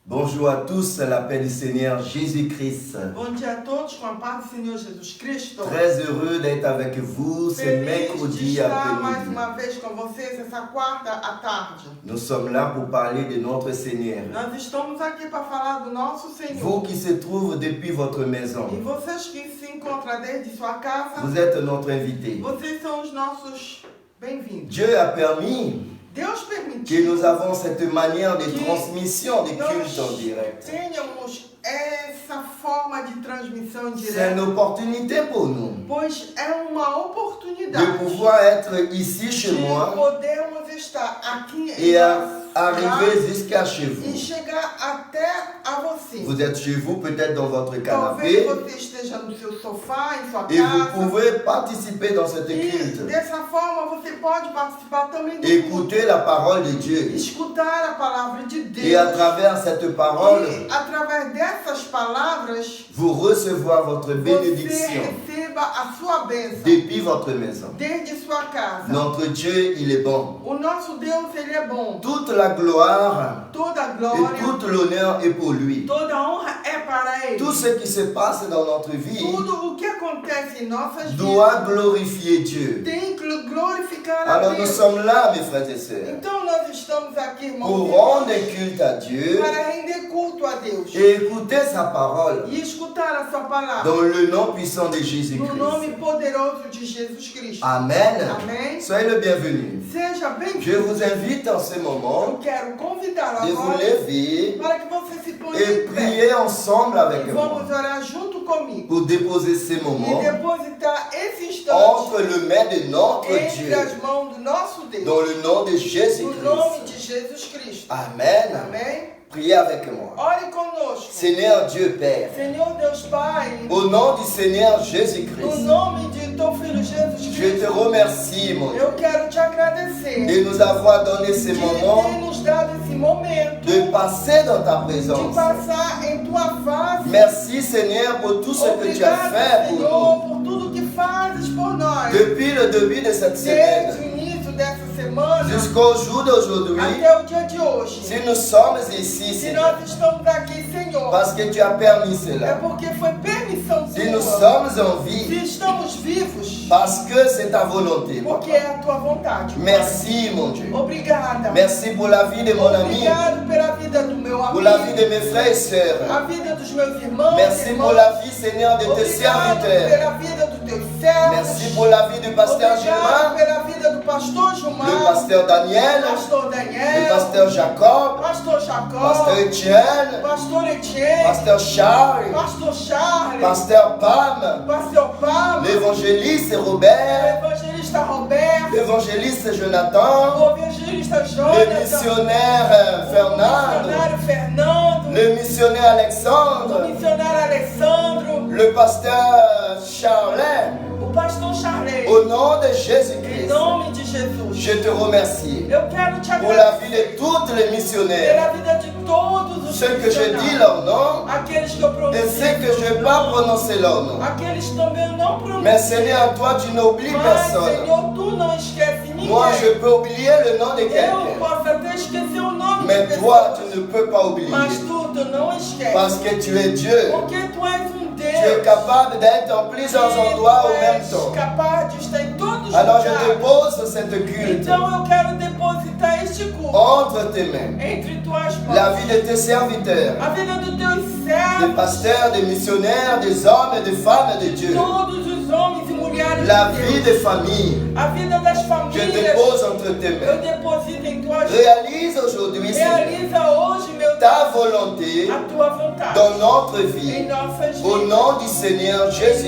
Bonjour à tous, la paix du Seigneur Jésus-Christ. Bom dia a todos, com a paz do Senhor Jesus Cristo. Très heureux d'être avec vous ce Feliz de mercredi estar mais après-midi. uma vez com vocês essa quarta à tarde. Nous sommes là pour parler de notre Seigneur. Nós estamos aqui para falar do nosso Senhor. Vous qui se trouvez depuis votre maison, E vocês que se encontram desde sua casa, vous êtes notre invité. vocês são os nossos bem-vindos. Dieu a permis Deus que permitiu nous avons cette manière de que transmission de nós culte en direct. tenhamos essa forma de transmissão C'est direta, une opportunité pour nous pois é uma de oportunidade pouvoir être ici chez de moi podermos estar aqui et em nossa arriver jusqu'à chez e vous. chegar até a você. Vous êtes chez vous, peut-être dans votre Talvez canapé, você esteja no seu sofá, em sua et vous casa. pouvez participer dans cette E culte. dessa forma você pode participar também do culto. Écoutez la parole de Dieu. Escutar a palavra de Deus. Et à travers cette parole, E através dessas palavras, vous recevoir votre você bénédiction receba a sua bênção depuis votre maison. desde sua casa. Notre Dieu, il est bon. O nosso Deus, ele é bom. Toute la gloire Toda a et glória, tout l'honneur est pour lui. toda a honra é para ele. Tout ce qui se passe dans notre vie Tudo o que acontece em nossas doit vidas glorifier Dieu. tem que glorificar a Alors nous Deus. sommes là, mes frères et sœurs, Então nós estamos aqui, irmãos, pour e rendre irmãs, culte à Dieu para render culto a Deus et écouter sa parole e escutar a sua palavra dans le nom puissant de no Jésus-Christ. nome poderoso de Jesus Cristo. Amen. Amém. Soyez le bienvenu. Seja Je bem-vindo. vous invite en ce Eu moment quero convidar de vous agora lever para que você se ponha et em pé prier ensemble avec e moi vamos orar junto comigo pour déposer ces e moments depositar esse instante entre les mains de notre entre Dieu as mãos do nosso Deus, dans le nom de no nome Jésus-Christ. de Jesus Cristo. Amen. Amém? Priez avec moi. Ore conosco. Seigneur Dieu Père, Senhor Deus Pai, au nom du Seigneur no Jésus-Christ, nome de teu filho Jesus je te Cristo, remercie, mon Dieu, eu quero te agradecer de nous avoir donné ces de ter moments nos dado esse momento de passer dans ta de présence. passar em tua face. Merci Seigneur pour tout ce que tu as Obrigado, fait pour Senhor, nous por tudo que fazes por nós. depuis le début de cette Desde o semaine início dessa semana jusqu'au jour d'aujourd'hui. até o dia de hoje. Si nous sommes ici, Se Seigneur, nós estamos aqui, Senhor, parce que tu as permis é cela. porque foi permissão Si nous tua. sommes en vie, Se estamos vivos, parce que c'est ta volonté. porque Papa. é a tua vontade. Pai. Merci, mon Dieu. Obrigada. Merci pour la vie de mon ami, Obrigado pela vida do meu pour amigo, la vie de mes frères et a sœurs. vida dos meus irmãos. Merci irmãs. pour la vie, Seigneur, de tes Obrigado serviteurs. pela vida dos teus servos. Merci pour la vie du pasteur Obrigado Gilman, pela vida do pastor le Gilmar, pasteur Daniel, pastor le Daniel, pasteur Jacob, pastor Jacob, pasteur Etienne, pastor Etienne, pasteur Charles, pastor Charles, pasteur Pam, pastor Pablo, l'évangéliste Robert, o evangelista Roberto, l'évangéliste Jonathan, o evangelista le Jonathan, missionnaire o Fernando, missionário Fernando, le missionnaire o Alexandre, missionário Alessandro, le pasteur Charlet. o pastor Charles. Au nom de Em Jésus-Christ, nome de Jesus, je te remercie eu quero te pour la vie agradecer de toutes les missionnaires, pela vida de todos os ceux que je dis missionários. leur nom Aqueles que eu et pronuncio, ceux que je n'ai pas prononcé leur nom. aqueles também eu não pronuncio. Mais Seigneur, toi tu n'oublies Mas, personne. Senhor, tu não esquece ninguém. Moi je peux oublier le nom de Eu quelqu'un, posso até esquecer o nome mais de toi pessoas, tu ne peux pas oublier mas tu não esquece. parce que tu es Dieu. Porque tu és Tu es Deus. capable d'être en plusieurs endroits au même temps. capaz de estar em todos os Alors je lugares. dépose cette culte Então eu quero depositar este culto entre tes mains. entre tuas mãos. La vie de tes serviteurs, A vida dos teus des servos, pasteurs, des missionnaires, des hommes et des femmes de Dieu. todos os homens e mulheres La de vie Deus. des familles, A vida das je famílias, dépose entre tes eu mains. deposito em tuas mãos. Réalise aujourd'hui, Seigneur, Realiza hoje, meu ta Deus, volonté a tua vontade dans notre em vie. nossas Au vidas. nom du Seigneur Em nome do Jésus-Christ.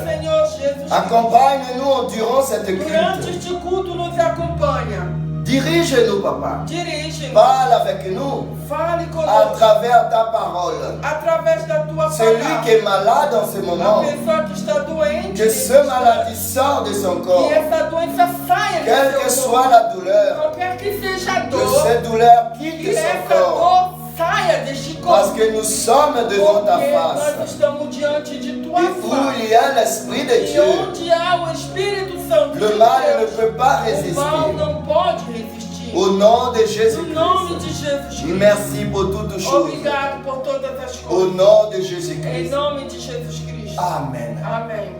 Senhor Jesus Cristo. Accompagne-nous durant cette Durante culte. este culto nos acompanha. Dirige-nous, Papa. Dirige-nos. Parle avec nous Fale à conosco. travers ta parole. Através da tua Celui palavra. qui est malade en ce A moment, pessoa que está doente. que ce maladie sorte de son corps. Que essa doença saia Quelle do que seu soit corpo. la douleur, Qualquer que seja a que dor. cette douleur Que quitte son essa corps. dor saia deste Parce corpo. que nous sommes devant ta Porque nós face. estamos diante de tua Et où face. il y a l'Esprit de E Dieu, onde há o Espírito Santo de le mal ne Deus, peut pas o mal résister. não pode resistir. Au nom de No Jésus-Christ. nome de Jesus Cristo. Merci pour toutes choses. Obrigado por todas as Au coisas. nom de Em Jésus-Christ. nome de Jesus Cristo. Amen. Amém.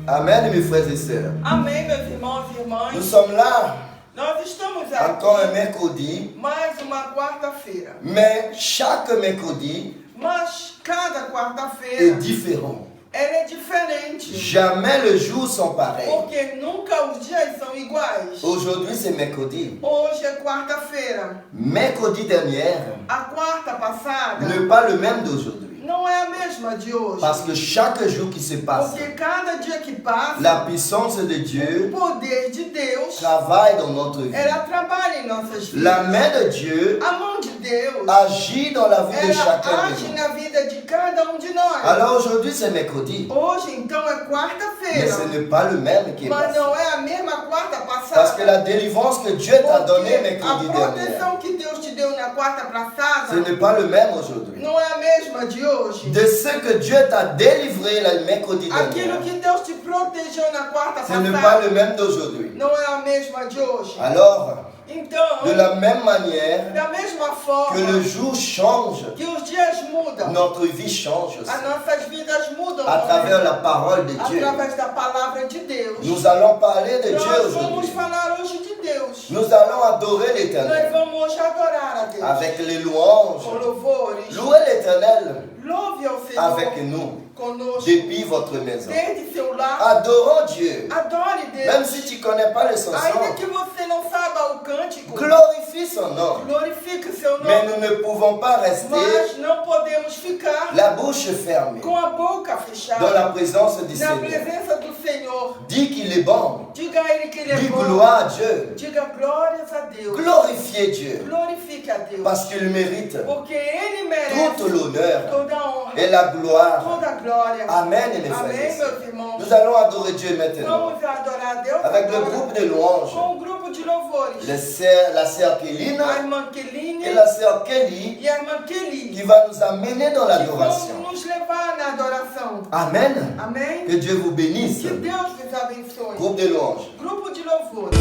Amen, mes frères et sœurs. Amém, meus irmãos e Nous irmãs. sommes là Nós estamos encore un aqui mercredi, mais uma quarta-feira. mais chaque mercredi Mas cada est quarta-feira différent. ela é diferente. Jamais les jours sont pareils. Porque nunca os dias são iguais. Aujourd'hui, c'est mercredi. Hoje é quarta-feira. Mercredi dernier A quarta passada n'est pas le même d'aujourd'hui. não é a mesma de hoje. Parce que chaque jour qui se passe, Porque cada dia que passa, la puissance de o Dieu poder de Deus, travaille dans notre vie. ela trabalha em nossas vidas. La main de Dieu A mão de Deus, agit dans la vie de ela chacun age de nous. na vida de cada um de nós. Alors aujourd'hui, c'est mercredi. Hoje, então, é Mais quarta-feira. ce n'est pas le même qui est Mas passé. não é a mesma quarta Parce que passada. la délivrance que Dieu t'a donnée Porque a mercredi dernier, proteção que Deus te deu na quarta ce passada n'est pas le même aujourd'hui. não é a mesma de hoje. De ce que Dieu t'a délivré le mercredi Aquilo dernier, que Deus te protegeu na quarta ce n'est pas passada le même d'aujourd'hui. não é a mesma de hoje. Alors, Então, de la même manière da mesma que forma le jour change, que os dias mudam, notre vie change aussi. as nossas vidas mudam À travers também, la parole de Dieu. através da palavra de Deus. Nous allons parler de Dieu Nós vamos aujourd'hui. falar hoje de Deus. Nous allons adorer Nós l'Éternel vamos hoje adorar a Deus avec les louanges. com louvores. Louez l'Éternel Louve ao Senhor avec nous conosco depuis votre maison. desde seu lar. Adorons Dieu. Adore Même Deus. si tu ne connais pas le chanson, Ainda que você não saiba o cântico, glorifie son nom. glorifique seu Mais nome. nous ne pouvons pas rester Mas não podemos ficar la bouche fermée com a boca dans fechada la présence du na Seigneur. presença do Senhor. Dis qu'il est bon. Diga a Ele que Ele é Dis bom. gloire à Dieu. Diga glórias a Deus. Glorifiez Dieu. Glorifique a Deus. Parce qu'il mérite Porque Ele merece tout l'honneur toda a honra, et la gloire. toda a glória. Amen, mes frères et Amém, sœurs. meus irmãos. Nous allons adorer Dieu maintenant. Vamos adorar a Deus Avec le agora groupe de louanges. com o grupo de louvores. La sœur A Kélina irmã Keline et la sœur Kelly e a irmã Kelly, qui va nous amener dans que l'adoration. vão nos levar na adoração. Amen. Amém? Que Dieu vous bénisse. Que Deus vos abençoe. Groupe de louanges. Grupo de louvores.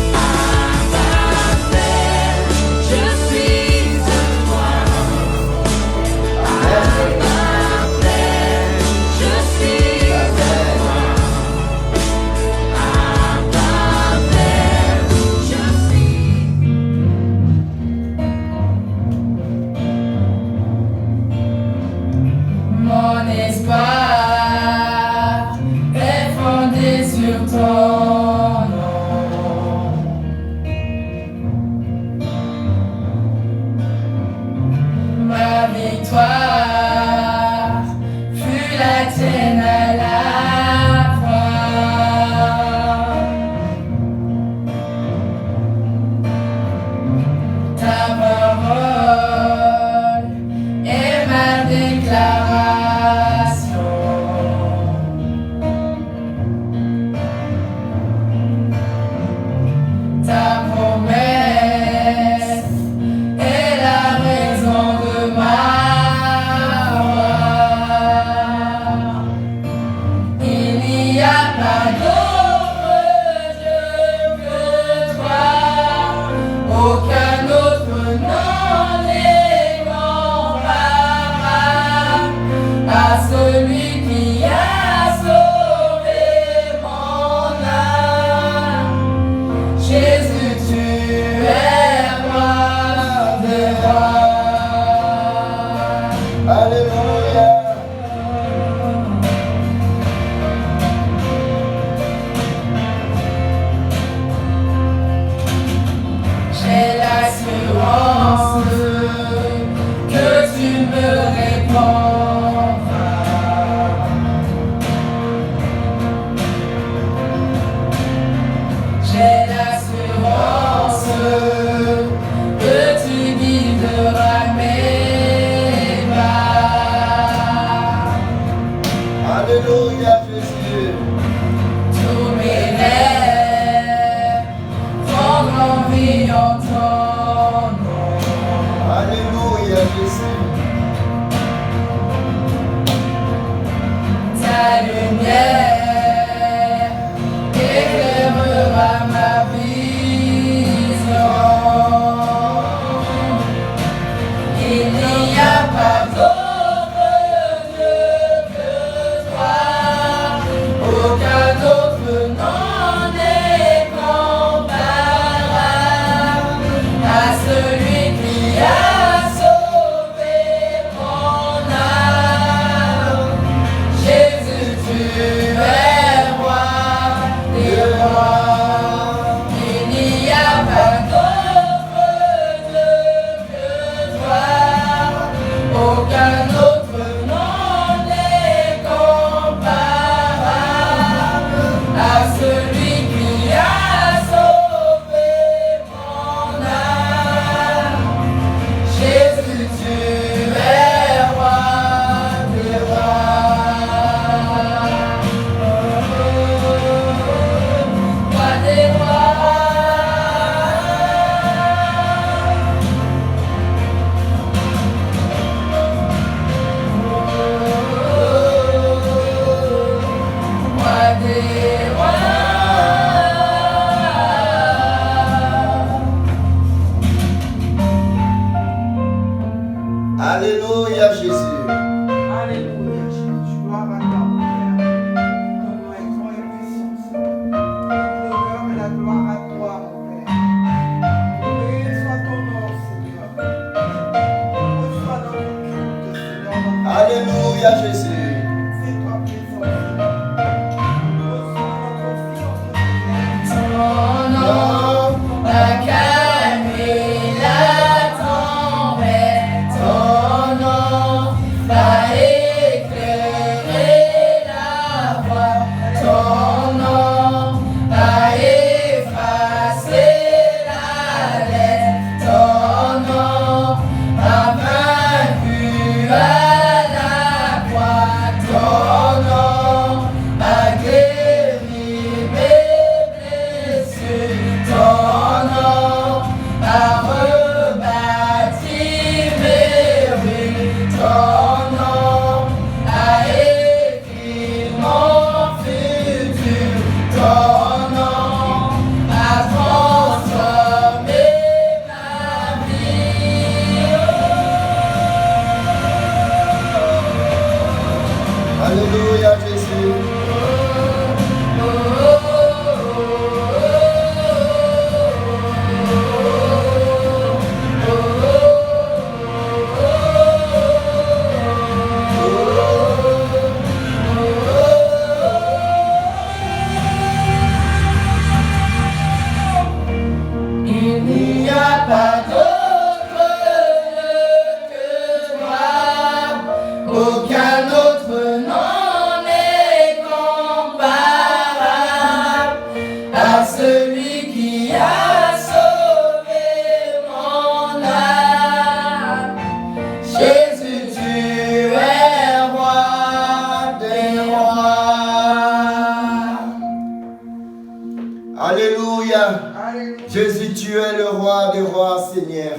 Je suis à toi. Amen. Je suis à toi. Je suis. Mon espoir est fondé sur ton nom. Alléluia, Jésus. Alléluia, Jesus. Glória a toi, mon Père. Ton nom est grand et puissant, Seigneur. L'honneur et la gloire à toi, mon Père. Loué soit ton nom, Seigneur. Reçois notre culte, Seigneur. Alléluia, Jésus. Fais-toi présent, Seigneur. Reçois notre offrande, Seigneur. Ton nom a calmé la tempête. Ton nom va éclairer la voie. Ton nom a effacé la lettre. Ton nom a vaincu à la croix. Ton nom a guéri mes blessures. Ton nom a rebâti mes rues. Ton nom a écrit mon futur. Ton nom a transformé ma vie. Alléluia, Jésus. Il n'y a pas d'autre Dieu que toi, aucun autre nom n'est comparable à celui qui a sauvé mon âme. Jésus, tu es roi des rois. Alléluia. Alléluia. Jésus, tu es le roi des rois, Seigneur.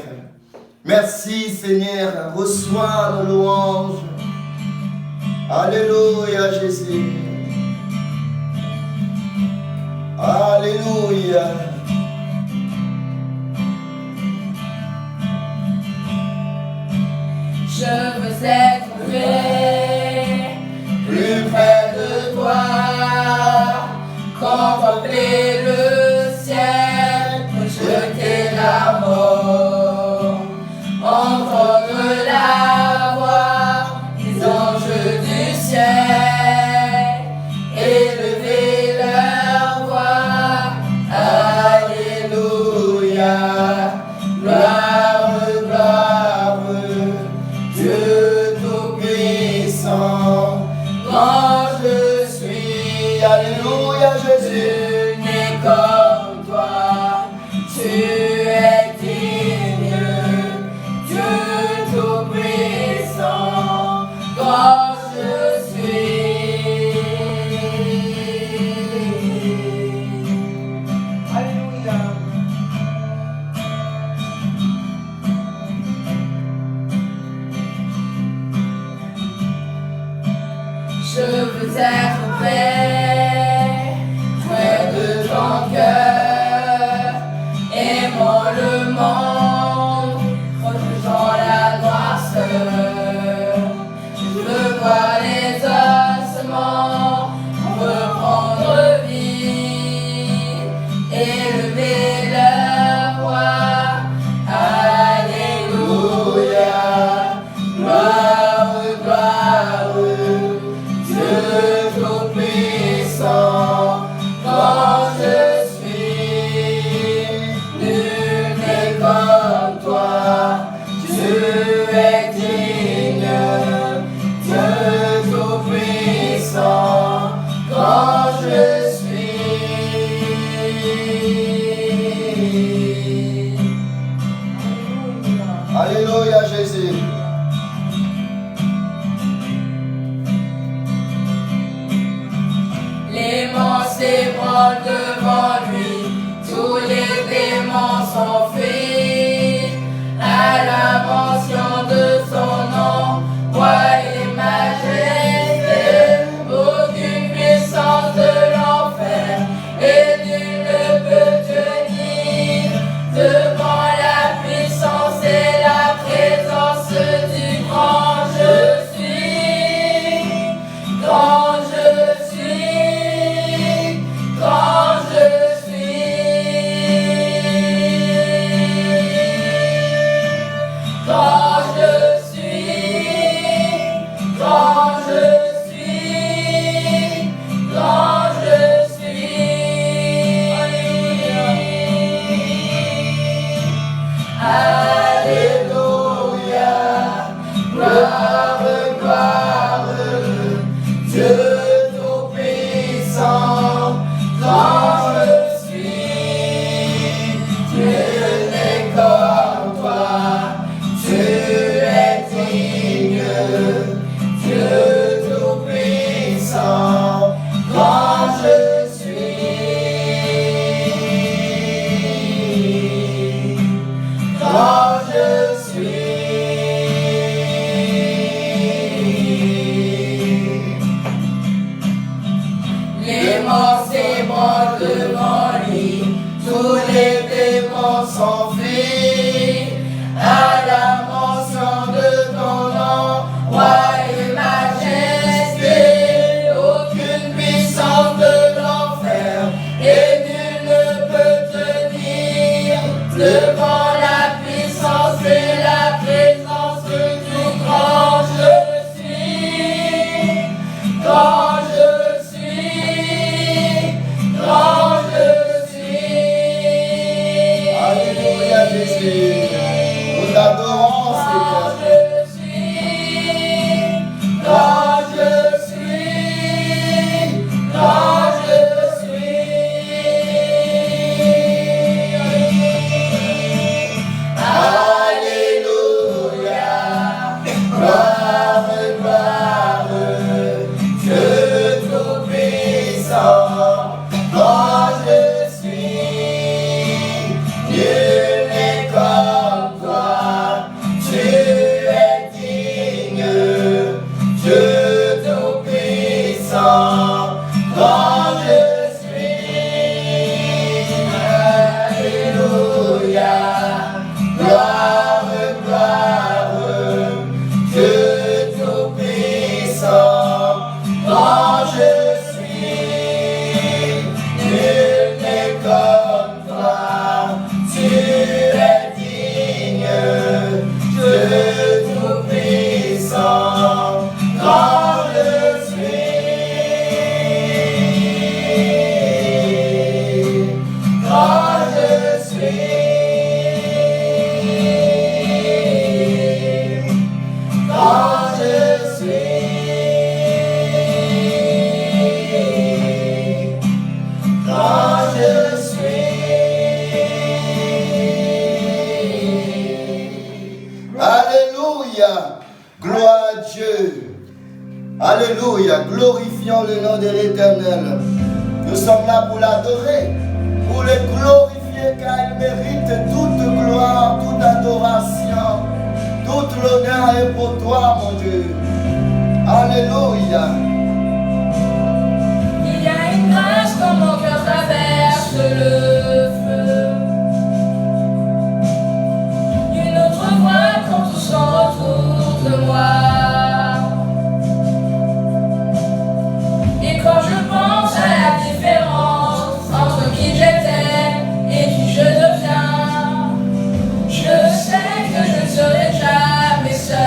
Merci, Seigneur. Reçois nos louanges. Alléluia, Jésus. Alléluia. Je veux être près, plus près de toi, contempler le ciel, rejeter la mort, entendre la voix des anges du ciel, élever leur voix. Alléluia, gloire, gloire, Dieu tout-puissant, quand je suis, Alléluia, Jésus. tu n'es comme toi, tu es digne, Dieu tout-puissant, quand je suis. Alléluia. Je veux être près de ton cœur, aimant le monde, protégeant la noirceur. Je veux voir les ossements reprendre vie, élever leur voix. Alléluia, gloire, gloire, Dieu tout-puissant, quand je suis, nul n'est comme toi, tu es digne, Dieu tout-puissant, quand je suis. Alléluia, Jésus. Les monstres s'ébranlent devant lui, tous les démons s'enfuient à la mention de son nom, roi et majesté. Aucune puissance de l'enfer et nul ne peut tenir devant la puissance et la présence du Alléluia. Gloire à Dieu. Alléluia. Glorifions le nom de l'Éternel. Nous sommes là pour l'adorer, pour le glorifier, car il mérite toute gloire, toute adoration. Toute l'honneur est pour toi, mon Dieu. Alléluia. Il y a une grâce quand mon cœur traverse le feu. Une autre voix quand tout s'en autour de moi. Et quand je pense à la différence entre qui j'étais et qui je deviens, je sais que je ne serai jamais seul.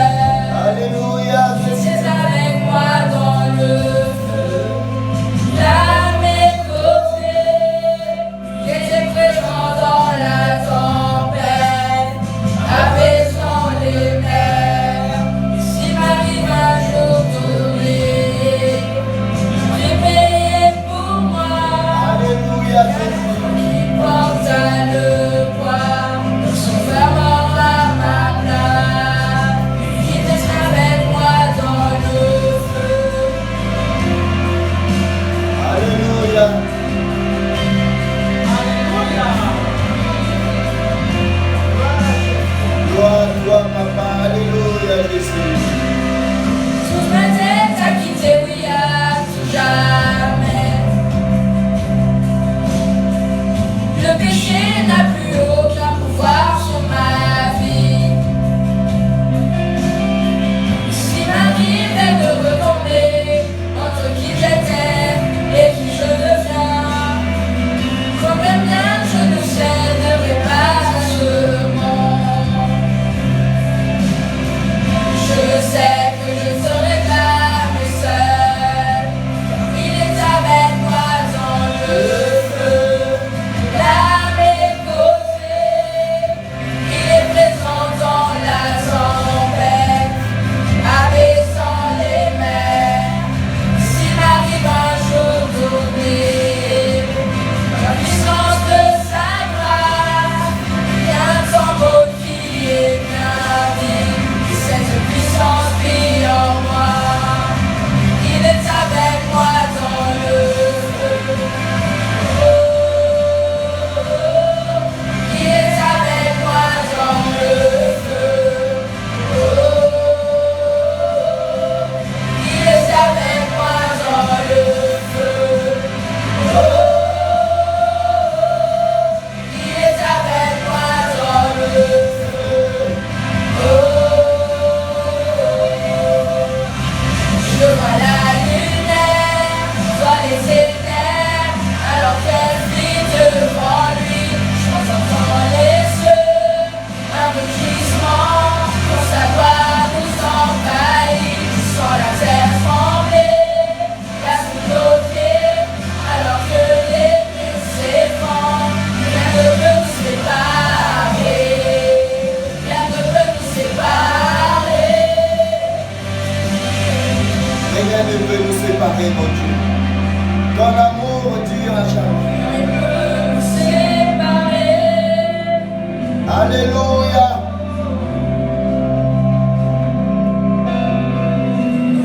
Alléluia. Tu es avec moi dans le feu, là à mes côtés, j'étais présent dans la tempête, apaisant les mers. S'il m'arrive un jour d'oublier, tu es payé pour moi. Alléluia, Jésus. Qui porte le poids, son fermeur à ma place, qui reste avec moi dans le feu. Alléluia. Gloire, gloire, papa. Alléluia, Jésus. Toute ma tête a quitté, oui, à tout jamais. Le péché n'a plus aucun pouvoir sur ma vie. S'il m'arrivait de retomber entre qui j'étais et qui je deviens, comme le mien, je ne céderai pas à ce monde. Je sais que je ne serai jamais seul. Il est avec moi dans le feu, là à mes côtés. Il est présent dans la tempête, abaissant les mers. S'il m'arrive un jour d'oublier la puissance de sa grâce, il y a un tombeau qui est bien vide. Cette puissance vit en moi. Il est avec moi dans le feu. Oh, il est avec moi dans le feu. Oh, il est avec moi dans le feu. Oh, il est avec moi dans le feu. Je vois la lumière, vois les éthers, alors qu'elle vit devant lui. J'entends dans les cieux un rugissement, quand sa voix nous envahit. Sans la terre trembler, la foule aux pieds, alors que les murs s'effondrent. Rien ne peut nous séparer, rien ne peut nous séparer. Rien ne peut nous séparer, mon Dieu. Ton amour dure à jamais. Rien ne peut nous séparer. Alléluia.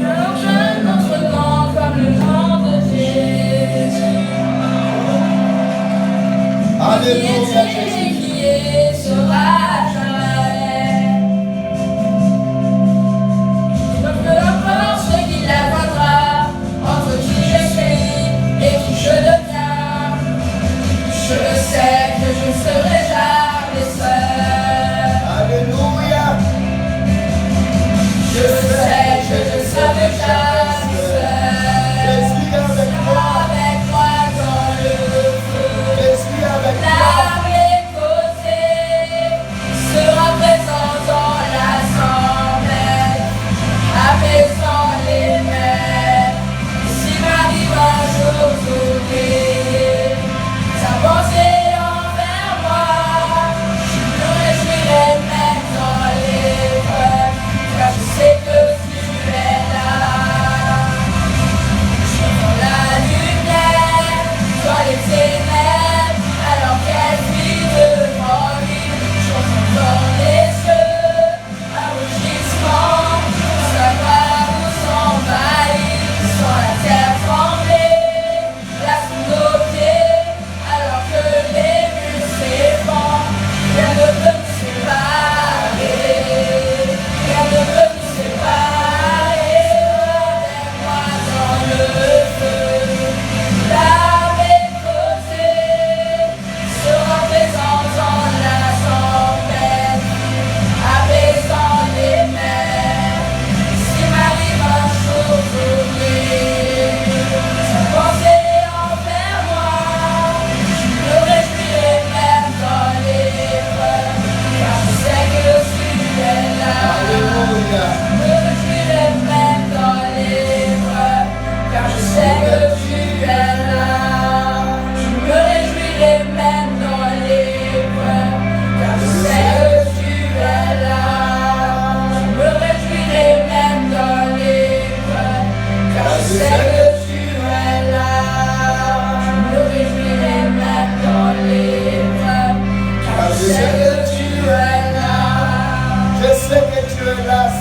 Alors je n'entre dans comme le nom de Jésus. Qui Alléluia, était Jésus. et qui est sera jamais. Donc peu importe ce qu'il adviendra, entre qui je suis et qui je deviens, je sais que je ne serai jamais seul.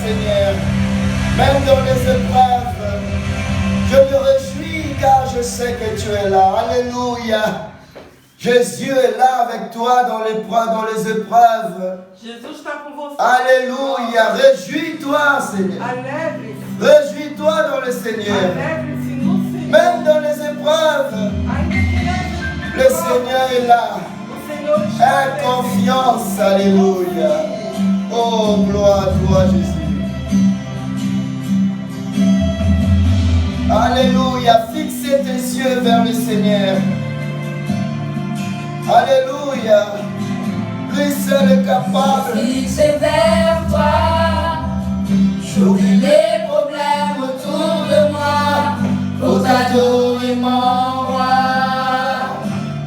Seigneur. Même dans les épreuves, je me réjouis car je sais que tu es là. Alléluia. Jésus est là avec toi dans les épreuves. Jesus está com você. Alléluia. Réjouis-toi, Seigneur. Alegre-se. Réjouis-toi dans le Seigneur. Alegre-se no Senhor. Même dans les épreuves, Ainda que le Seigneur est là. o Senhor está Aie confiance. Alléluia. Oh, gloire à toi, Jésus. Alléluia. Fixe tes yeux vers le Seigneur. Alléluia. Lui seul est capable. Fixé vers toi, j'oublie les problèmes autour de moi pour t'adorer mon roi,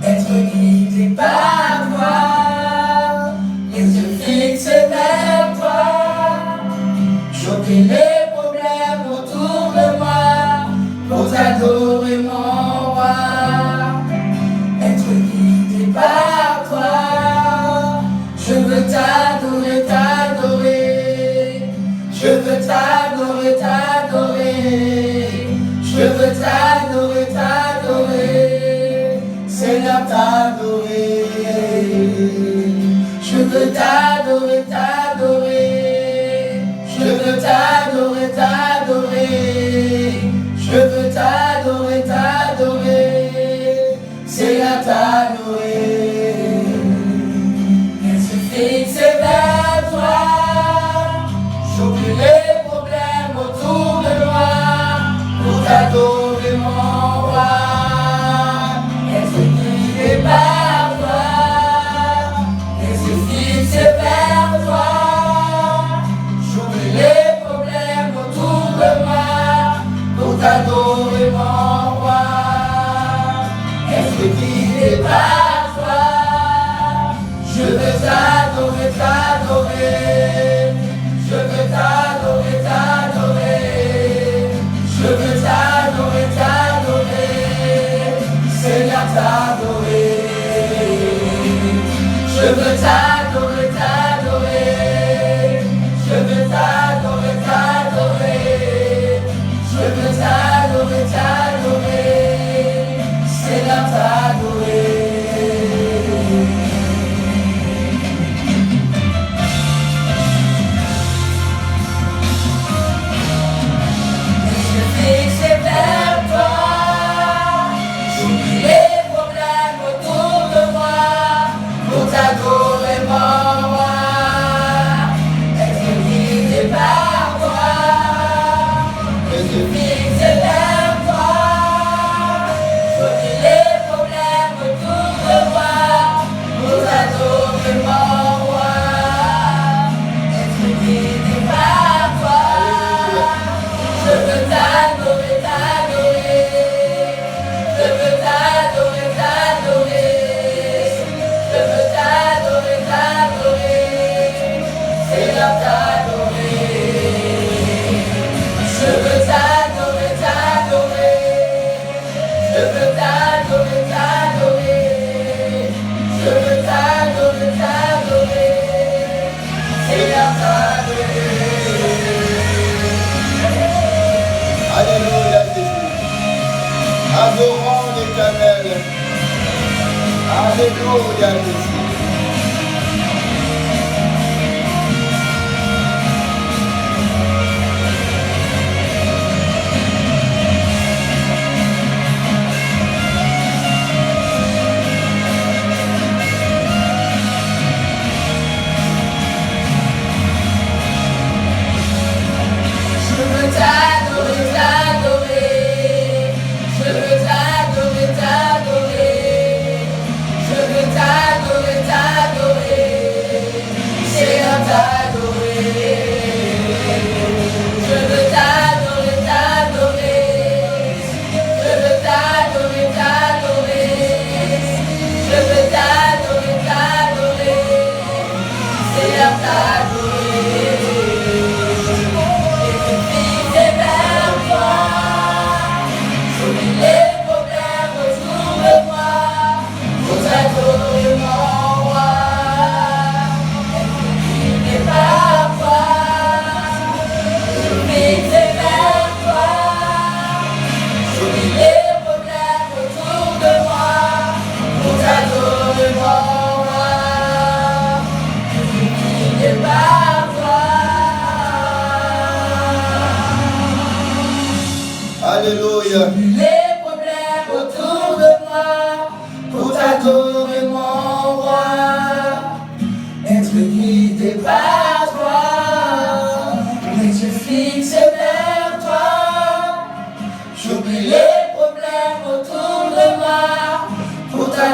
être guidé par toi, les yeux fixés vers toi, j'oublie les problèmes autour de moi pour t'adorer mon roi, être guidé par toi. Je veux t'adorer, t'adorer. Je veux t'adorer, t'adorer. Je veux t'adorer, t'adorer. Seigneur, t'adorer. Je veux t'adorer, t'adorer. Je veux t'adorer, t'adorer. Je veux t'adorer, t'adorer. Seigneur, t'adorer. Fixé vers toi, j'oublie les problèmes autour de moi pour t'adorer mon roi, être guidé par toi, les yeux fixés vers toi, j'oublie les problèmes autour de moi pour t'adorer mon roi, être guidé par toi. Je veux t'adorer, t'adorer. Je veux t'adorer, t'adorer. Je veux t'adorer, t'adorer. Seigneur, t'adorer. Je veux t'adorer, t'adorer. Je veux t'adorer, t'adorer. Je veux t'adorer, t'adorer. Seigneur, t'adorer. Fixé vers toi, j'oublie les problèmes autour de moi pour t'adorer mon roi, être guidé par toi, les yeux fixés vers toi, j'oublie les problèmes autour de moi pour t'adorer mon roi, être guidé par toi. Je veux t'adorer, t'adorer. Je veux t'adorer, t'adorer. Je veux t'adorer, t'adorer. Seigneur, t'adorer. Je veux t'adorer, t'adorer. Je veux t'adorer, t'adorer. Je veux t'adorer, t'adorer. Seigneur, t'adorer. Alléluia, Jésus. Adorons l'Éternel. Alléluia, Jésus. Je veux t'adorer, t'adorer. Je veux t'adorer, t'adorer. Je veux t'adorer.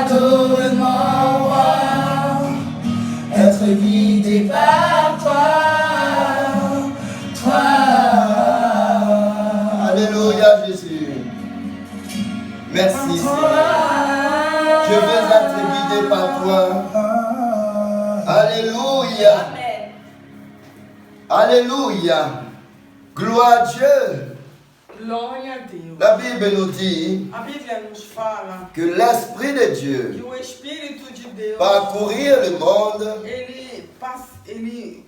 adore-moi, roi, être guidé par toi, toi. Alléluia, Jésus. Merci, Seigneur. Je veux être guidé par toi. Alléluia. Amen. Alléluia. Gloire à Dieu. Glória a Deus. La Bible nous dit A Bíblia nos fala que l'Esprit de que Dieu o Espírito de Deus, parcourir le monde ele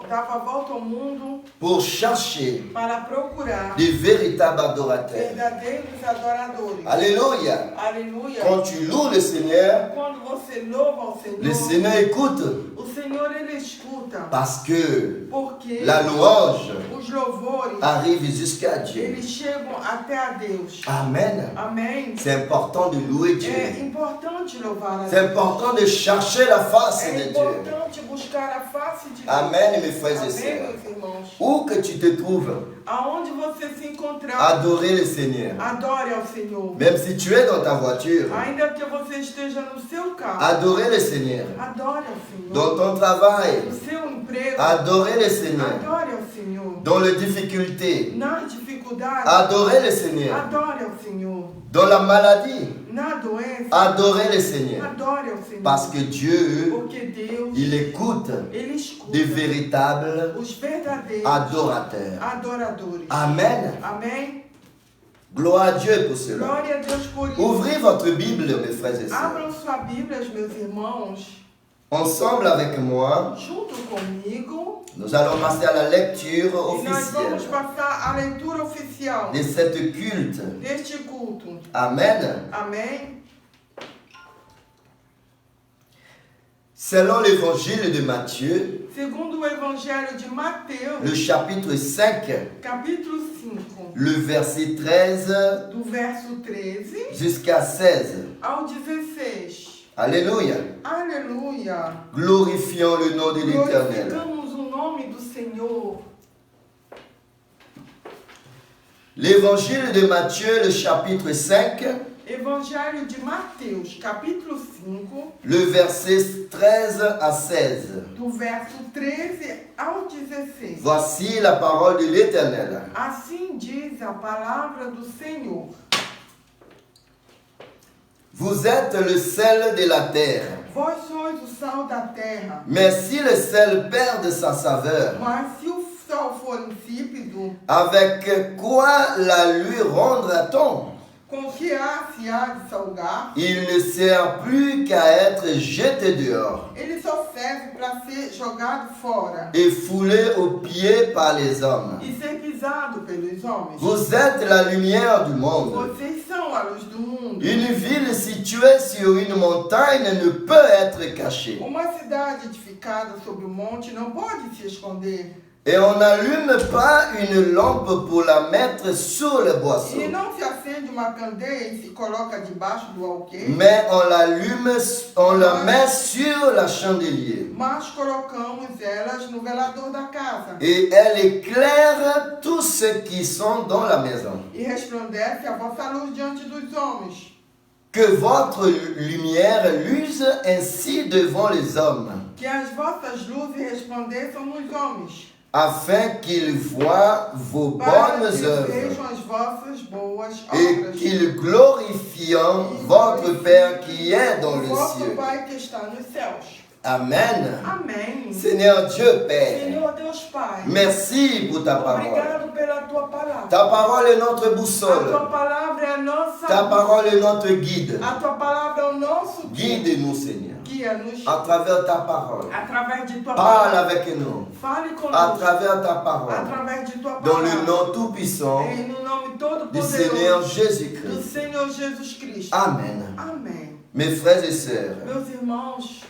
dava a volta ao mundo pour chercher para procurar des véritables adorateurs. verdadeiros adoradores. Alléluia. Aleluia. Quand tu loues le Seigneur, Quando você louva ao le Senhor, Seigneur écoute o Senhor ele escuta, parce que porque la louange os louvores arrive jusqu'à Dieu. eles chegam até a Deus. Amen. Amém. C'est important de louer É Dieu. importante louvar a C'est Deus. important de chercher la face É de Dieu. importante buscar a face de Deus. Amen, mes frères et Amém, sœurs. meus irmãos. Où que tu te trouves, Aonde você se encontrar, adorer le Seigneur. adore ao Senhor. Même si tu es dans ta voiture, Ainda que você esteja no seu carro, adorer le Seigneur. adore ao Senhor. Dans ton travail, No seu emprego, adorer le Seigneur. adore ao Senhor. Dans les difficultés, Nas dificuldades, adorer le Seigneur. adore ao Senhor. Dans la maladie, Na doença, adorer le Seigneur. adore ao Senhor. Parce que Dieu, Porque Deus, il écoute Ele escuta des véritables os verdadeiros adorateurs. adoradores. Amen. Amém? Gloire à Dieu pour cela. Glória a Deus por isso. Ouvrez votre Bible, mes frères et sœurs. Abram sua Bíblia, meus irmãos, Ensemble avec moi, junto comigo. nous allons passer à la lecture E nós vamos officielle passar a leitura oficial de cette culte. deste culto. Amen. Amém? Selon l'évangile de Matthieu, Segundo o Evangelho de Mateus, le chapitre 5, capítulo 5, le verset 13 do verso 13 jusqu'à 16. ao 16. Alléluia. Aleluia! Glorifions le nom de l'Éternel. Glorificamos o nome do Senhor. L'évangile de Matthieu, le chapitre 5, Evangelho de Mateus, capítulo 5, le verset 13 à 16. do verso 13 ao 16. Voici la parole de l'Éternel. Assim diz a palavra do Senhor. Vous êtes le sel de la terre. Vós sois o sal da terra. Mais si le sel perd sa saveur, Mas se o sal for insípido, avec quoi la lui rendra-t-on? com que se há de salgar? Il ne sert plus qu'à être jeté dehors Ele só serve para ser jogado fora et foulé aux pieds par les hommes. e ser pisado pelos homens. Vous êtes la lumière du monde. Vocês são a luz do mundo. Une ville située sur une montagne ne peut être cachée. Uma cidade edificada sobre o monte não pode se esconder. Et on n'allume pas une lampe pour la mettre sur le boisseau, E não se acende uma candeia e se coloca debaixo do alqueire, mais on la met sur la chandelier. mas colocamos elas no velador da casa. Et elle éclaire tous ceux qui sont dans la maison. E resplandece a vossa luz diante dos homens. Que votre lumière luise ainsi devant les hommes, Que as vossas luzes resplandeçam nos homens. afin qu'ils voient vos Para bonnes que œuvres vejam as vossas boas et obras. qu'ils glorifient votre Père qui est dans O les vosso cieux. Pai que está nos céus. Amen. Amém. Seigneur Dieu Père, Senhor Deus Pai. merci pour ta parole. Obrigado pela tua palavra. Ta parole est notre A tua boussole. palavra é a nossa. Ta parole est notre guide. A tua palavra é o nosso guia. Guide-nous, Seigneur, Guia-nos à travers ta parole. através de tua Parle palavra. avec nous, Fale à conosco travers ta parole. através de tua Dans le palavra. nom tout-puissant Em no nome todo du Seigneur poderoso do Jésus-Christ. Senhor Jesus Cristo. Amen. Amém. Mes frères et sœurs, Meus irmãos,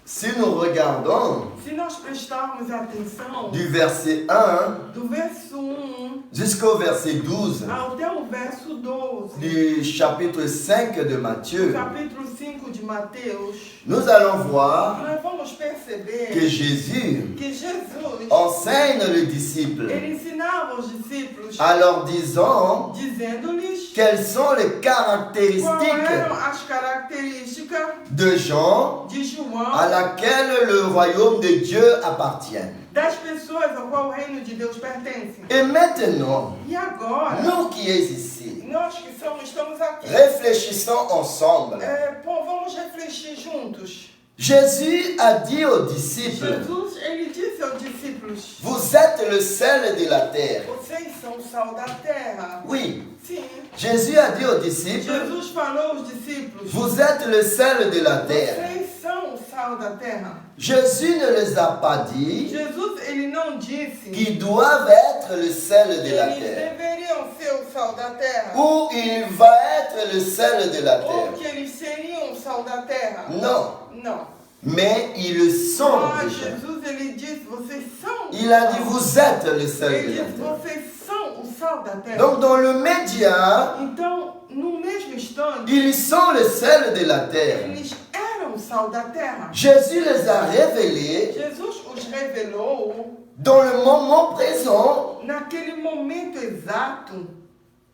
si nous regardons se nós prestarmos atenção du verset 1 do verso 1 jusqu'au verset 12 até o verso 12, du chapitre 5 de do Matthieu, capítulo 5 de Mateus, nous allons voir nós vamos que perceber Jésus que Jesus, enseigne les disciples ele ensinava os discípulos en leur disant dizendo-lhes quelles sont les quais caractéristiques eram as características de gens de João, à laquelle le royaume de Dieu appartient. das pessoas ao qual o reino de Deus pertence. Et maintenant, E agora, nous qui sommes ici, nós que estamos aqui, réfléchissons ensemble. vamos refletir juntos. Jésus a dit aux disciples, Jesus, ele disse aos discípulos, vous êtes le sel de la terre. vocês são o sal da terra. Oui, Sim. Jésus a dit aux disciples, Jesus falou aos discípulos, vous êtes le sel de la terre. vocês são o sal da terra. Jésus ne les a pas dit Jesus, ele não disse qu'ils doivent être le sel que de la eles terre. deveriam ser o sal da terra. Ou il va être le sel de la Ou terre. que eles seriam o sal da terra. Non, Não. mais ils le sont Mas déjà. Jesus, ele disse, vocês são o Il a sal. dit, vous êtes le sel Ele de la disse, terre. vocês são o sal da terra. Donc dans le média, Então, no mesmo instante, ils sont le sel de la terre. eles eram o sal da terra. Jésus les a révélés Jesus os revelou dans le moment présent naquele momento exato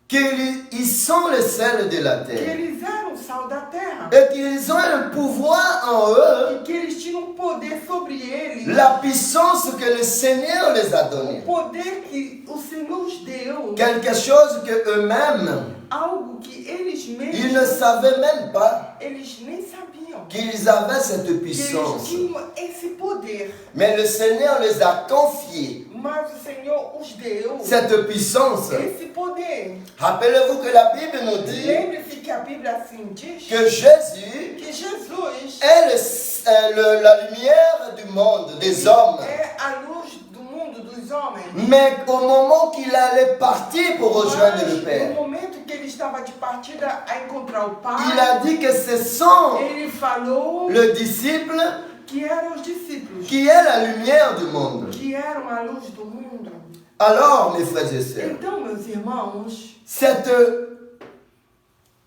qu'ils sont le sel de la que terre. eles eram o sal da terra. Et qu'ils ont un pouvoir en eux, E que eles tinham poder sobre eles. la puissance que le Seigneur les a O donnée. poder que o Senhor os deu. Quelque chose que eux-mêmes, Algo que eles ils ne mesmos, savaient même pas eles nem sabiam. qu'ils avaient cette Que eles puissance. tinham esse poder. Mais le Seigneur les a confiés Mas o Senhor os deu cette puissance. esse poder. Rappelez-vous que la Bible nous dit Lembre-se que a Bíblia assim diz que Jésus que Jesus est la lumière du monde, des hommes. é a luz do mundo, dos homens. Mais au moment qu'il allait partir pour rejoindre Mas, le no Père, momento que ele estava de partida a encontrar o Pai, il a dit que ce sont ele falou le disciple que eram os discípulos, qui est la lumière du monde. que eram a luz do mundo. Alors, mes frères et sœurs, Então, meus irmãos, cet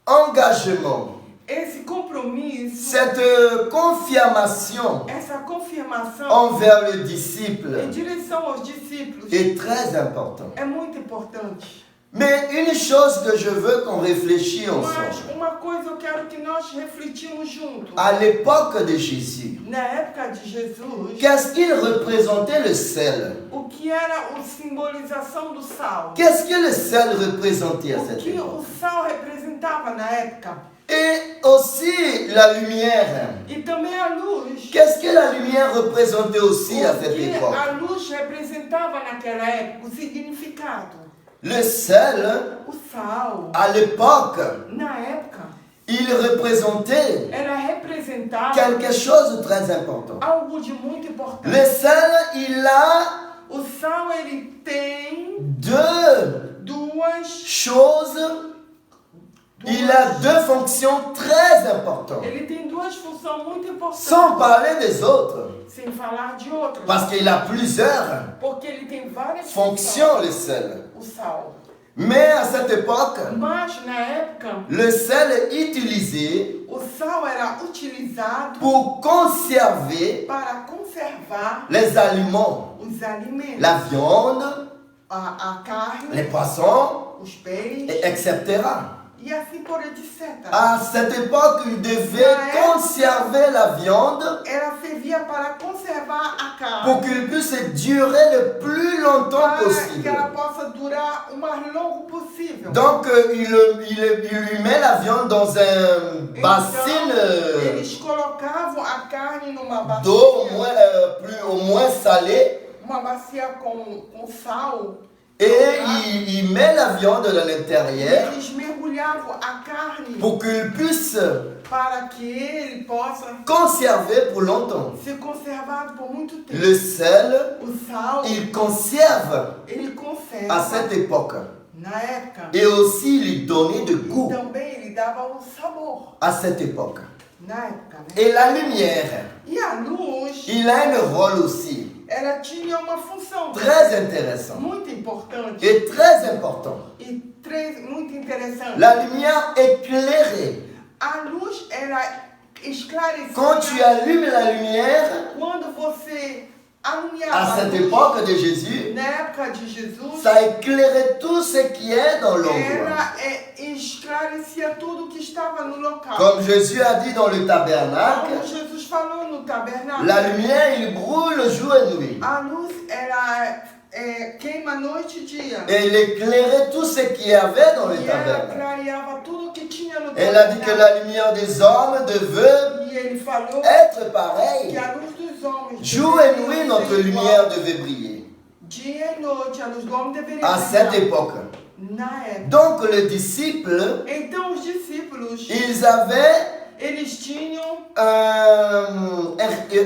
engagement, esse compromisso, cette confirmation essa confirmação envers le em disciple direção aos discípulos est très important. é muito importante. Mais une chose que je veux qu'on réfléchisse Mas ensemble, uma coisa eu quero que nós refletimos juntos. à l'époque de Jésus, Na época de Jesus, qu'est-ce qu'il représentait le sel? o que era a simbolização do sal? Qu'est-ce que le sel représentait à O cette que époque? o sal representava na época? Et aussi la lumière. E também a luz. Qu'est-ce que la lumière représentait aussi à O cette que époque? a luz representava naquela época? O significado. Le sel, O sal, à l'époque, na época, il représentait era representava quelque chose de très important. algo de muito importante. Le sel, il a O sal, ele tem deux choses, il a deux fonctions très importantes. Ele tem duas funções muito importantes. Sans parler des autres, Sem falar de outras. parce qu'il a plusieurs Porque ele tem várias fonctions, le sel. O sal. Mais à cette époque, Mas na época, le sel est utilisé o sal era utilizado pour conserver para conservar les aliments, os alimentos. la viande, A carne, les poissons, os peixes etc. e assim por etc. À cette époque, il devait conserver la viande Ela servia para conservar a carne. pour qu'il puisse durer le plus longtemps Para que possible. ela possa durar o mais longo possível. Donc, il lui met la viande dans un bassin Eles colocavam a carne numa bacia. d'eau au moins salée Uma bacia com sal. et il met la viande à E l'intérieur eles mergulhavam a carne pour qu'il puisse para que ele possa conserver pour longtemps. ser conservado por muito tempo. Le sel, O sal, il conserve ele conserva à cette époque na época. et aussi lui donner de E goût também ele dava um sabor à cette époque. na época, né? Et la lumière, E a luz, il a un rôle aussi ela tinha uma função très intéressant muito importante et très important. e muito interessante. La lumière éclairée. A luz era esclarecida. Quand tu allumes la lumière Quando você alumiava à a cette luz, époque de Jésus, na época marca de Jesus, ça éclairait tout ce qui est dans l'endroit. ela esclarecia tudo que estava no local. Comme Jésus a dit dans le tabernacle, Como Jesus falou no tabernáculo, la lumière, il brûle jour et nuit. a luz ela queima noite e dia. Et il éclairait tout ce qu'il y avait dans le E ela tabernacle. clareava tudo que tinha no Elle a dit que la lumière des hommes devait E ele falou être que pareille. a luz dos homens Jour et deveria nuit, ser notre igual. lumière devait briller. Dia e noite, a luz do homem deveria À cette brilhar. époque. Na época. Donc les disciples, Então os discípulos, ils avaient eles tinham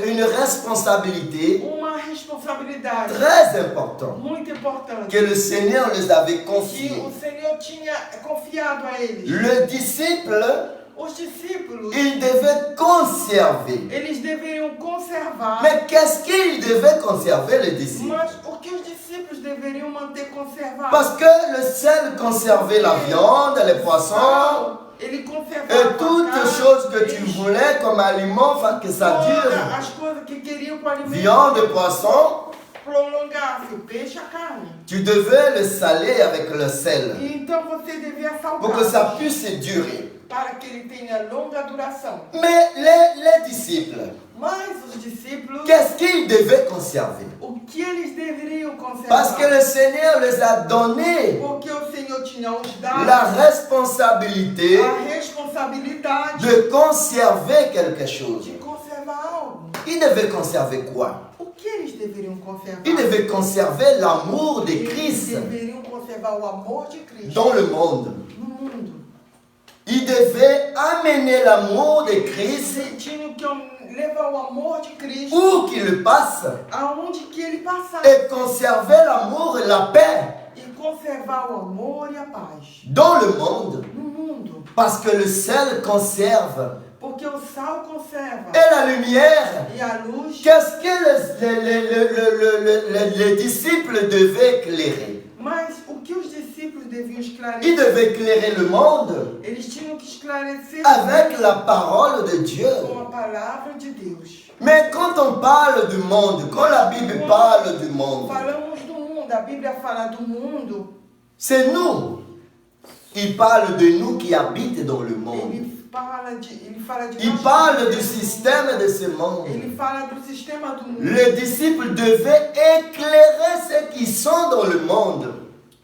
une responsabilité uma responsabilidade très importante muito importante que le Seigneur les avait que confiée. o Senhor tinha confiado a eles. Le disciple, Os discípulos, il devait conserver. eles deveriam conservar. Mais qu'est-ce qu'il devait conserver, les disciples? Mas o que os discípulos deveriam manter conservado? Parce que le sel conservait la viande, les poissons Ele conservava et toutes a carne, choses que tu eles- voulais comme aliment, enfin que ça dure. todas as coisas que queriam para alimentar. Viande, poisson, Prolongasse o peixe, a carne. tu devais le saler avec le sel E então você devia pour que ça salgar puisse durer. para que ele tenha longa duração. Mais les disciples, Mas os discípulos, qu'est-ce qu'ils devaient conserver? o que eles deveriam conservar? Parce que le Seigneur les a donné Porque o Senhor tinha os dado la responsabilité a responsabilidade de conserver quelque chose. de conservar algo. Ils devaient conserver quoi? O que eles deveriam conservar? Ils devaient conserver l'amour de Eles Christ deveriam conservar o amor de Cristo dans le monde. no mundo. Ils devaient amener l'amour de Christ Eles tinham que levar o amor de Cristo où qu'il passe aonde que ele passasse et conserver l'amour et la paix e conservar o amor e a paz dans le monde. no mundo. Parce que le sel conserve Porque o sal conserva et la lumière. e a luz. Qu'est-ce que les disciples devaient éclairer? Mas o que os discípulos deviam Ils esclarecer? devaient éclairer le monde Eles tinham que esclarecer avec la parole de Dieu. com a palavra de Deus. Mais quand on parle du monde, quand la Bible parle du monde, Falamos do mundo, a Bíblia fala do mundo. c'est nous. Il parle de nous qui habitent dans le monde. Ele fala de Il nós parle du mesmos. système de ce monde. Ele fala do sistema do mundo. Les disciples devaient éclairer ceux qui sont dans le monde.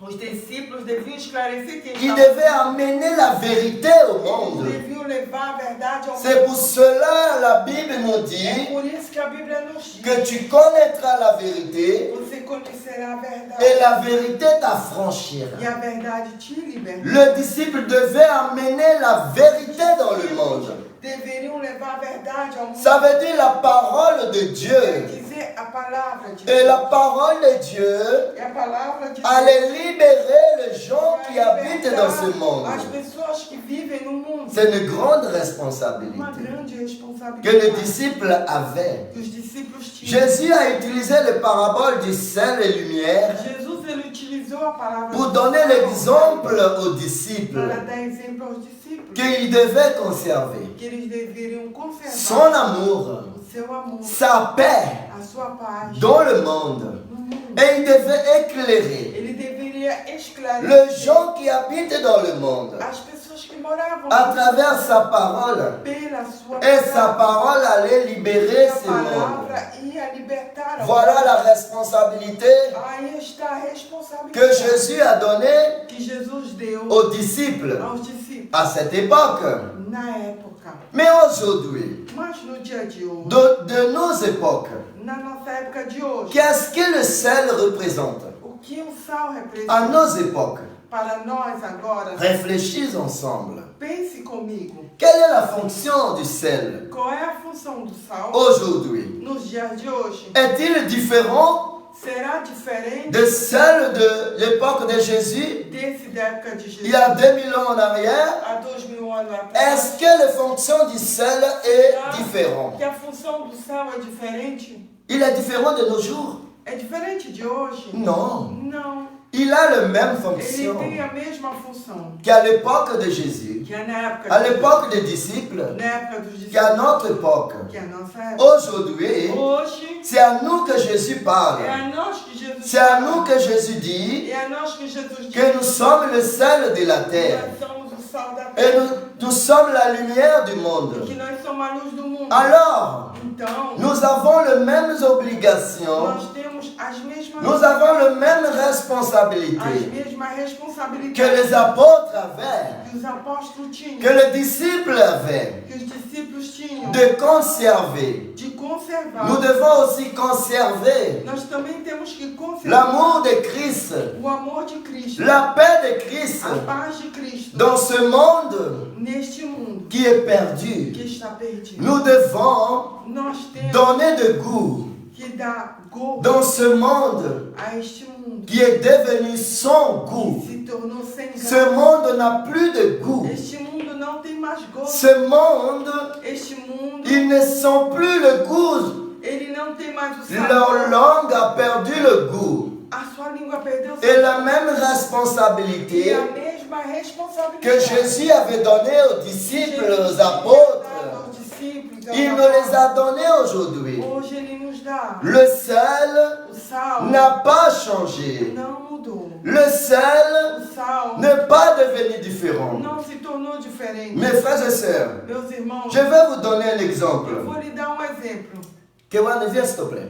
Os discípulos deviam esclarecer quem Ils estava. devaient amener la vérité au Eles monde. deviam levar a verdade ao C'est mundo. pour cela la Bible nous É dit por isso que a Bíblia nos diz. que tu connaîtras la vérité Você conhecerá a verdade. et la vérité t'affranchira. E a verdade te liberta. Le disciple devait amener la vérité dans le monde. Deveriam levar a verdade ao mundo. Ça veut dire la parole de Quer Dieu. dizer a palavra de Et la Deus. parole de Dieu E a palavra de allait libérer les gens qui vai habitent dans ce libertar monde. as pessoas que vivem no mundo. C'est une grande Uma responsabilité grande que les responsabilidade disciples avaient. que os discípulos tinham. Jésus a utilisé les paraboles du sel et lumière Jesus ele utilizou a palavra pour de donner Deus l'exemple aux disciples para dar exemplo aos discípulos qu'ils devaient conserver que eles deveriam conservar son amour, o seu amor, sa paix a sua paz dans le monde. no mundo. Et ils devaient éclairer Ele deveria esclarecer les gens qui habitent dans le monde as pessoas que moravam à no travers sa parole. pela sua Et sa palavra. parole allait libérer A ce monde. palavra ia libertar ao Voilà mundo. la responsabilité Aí está a responsabilidade que Jésus a donnée que Jesus deu aux disciples aos discípulos à cette époque. na época. Mais aujourd'hui, Mas no dia de hoje, de nos époques, na nossa época de hoje, qu'est-ce que le sel représente? o que o sal À representa nos époques, para nós agora? réfléchis ensemble. Pense comigo. Quelle est la fonction du sel Qual é a função do sal aujourd'hui? nos dias de hoje? Est-il différent Será diferente de celle de l'époque de Jésus, desse da época de il Jesus y a 2000 ans en arrière? há 2000 anos atrás? Est-ce que la fonction du sel est différente? Que a função do sal é diferente? Il est différent de nos jours? É diferente de hoje? Non. Não. il a la même Ele fonction tem a mesma função qu'à l'époque de Jésus, que é na época à de l'époque des disciples, na época dos qu'à discípulos, notre époque. que é a nossa época. Aujourd'hui, Hoje c'est à nous que Jésus parle. é a nós que Jesus C'est à fala. nous que Jésus dit É a nós que Jesus diz que nous sommes le sel de la terre. nós somos o sal da Et terra nous sommes la lumière du e que monde. nós somos a luz do mundo. Alors, Então, nous avons les mêmes obligations, nós temos as mesmas nous avons les mêmes as responsabilités mesmas que responsabilidades les apôtres avaient, que os apóstolos tinham, que les disciples avaient, que os discípulos tinham, de conserver. de conservar. Nous devons aussi conserver Nós também temos que conservar l'amour de Christ, o amor de Cristo, la paix de Christ a paz de Cristo dans ce monde neste mundo qui est perdu. que está perdido. Nous devons Nós temos donner de goût que dar gosto dans ce monde a este mundo qui est devenu sans goût. que se tornou sem Ce graça. monde n'a plus de goût. Este mundo não tem mais gosto. Ce monde, Este mundo, ils ne sont plus le goût. ele não tem mais o Leur sabor. langue a perdu le goût. A sua língua perdeu o Et la sabor. même E responsabilité a mesma responsabilidade que Jésus avait donnée aux disciples, Jesus aux tinha dado apôtres, aos discípulos, aos il nous les a apóstolos, donnés aujourd'hui. hoje ele nos dá. Le sel O sal n'a pas changé. não mudou. Le sel O sal n'est pas devenu différent. não se tornou diferente. Mes frères et sœurs, Meus irmãos, je vais vous donner un exemple. eu vou lhe dar um exemplo. Kewan, viens s'il te plaît.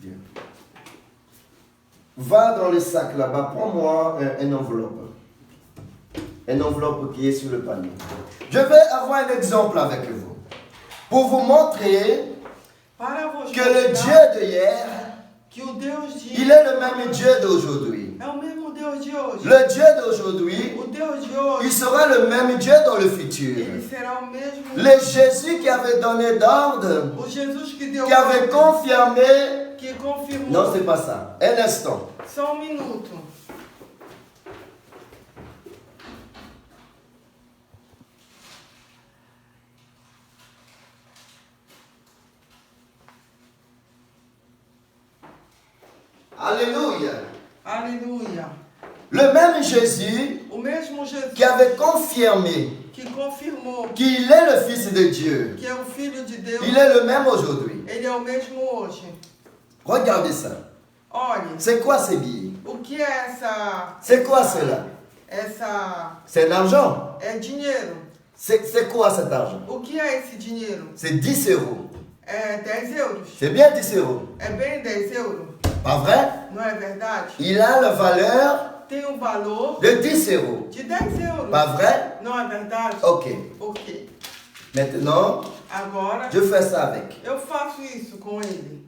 Viens. Va dans le sac là-bas, prends-moi une enveloppe. Une enveloppe qui est sur le panier. Je vais avoir un exemple avec vous. Pour vous montrer Para vos que le mostrar Dieu d'hier, que o Deus de il est le même Dieu d'aujourd'hui. é o mesmo Deus de hoje. Le Dieu d'aujourd'hui, O Deus de hoje, il sera le même Dieu dans le futur. ele será o mesmo. Le Jésus qui avait donné d'ordre, O Jesus que deu qui avait confirmé. que confirmou. Non, c'est pas ça. Un instant. Só minuto. Alléluia. Aleluia. Le même Jésus O mesmo Jesus qui avait confirmé que confirmou qu'il est le Fils de Dieu, que é o Filho de Deus, il est le même aujourd'hui. ele é o mesmo hoje. Regardez ça. Olhe, C'est quoi ces billets? o que é essa... C'est quoi cela? Essa... C'est l'argent. É dinheiro. C'est quoi cet argent? O que é esse dinheiro? C'est 10 euros. É 10 euros. C'est bien 10 euros. É bem 10 euros. Pas vrai? Não é verdade? Il a la valeur Tem um valor de 10 euros. de 10 euros. Pas vrai? Não é verdade? Ok. Ok. Maintenant, Agora, je fais ça avec. eu faço isso com ele.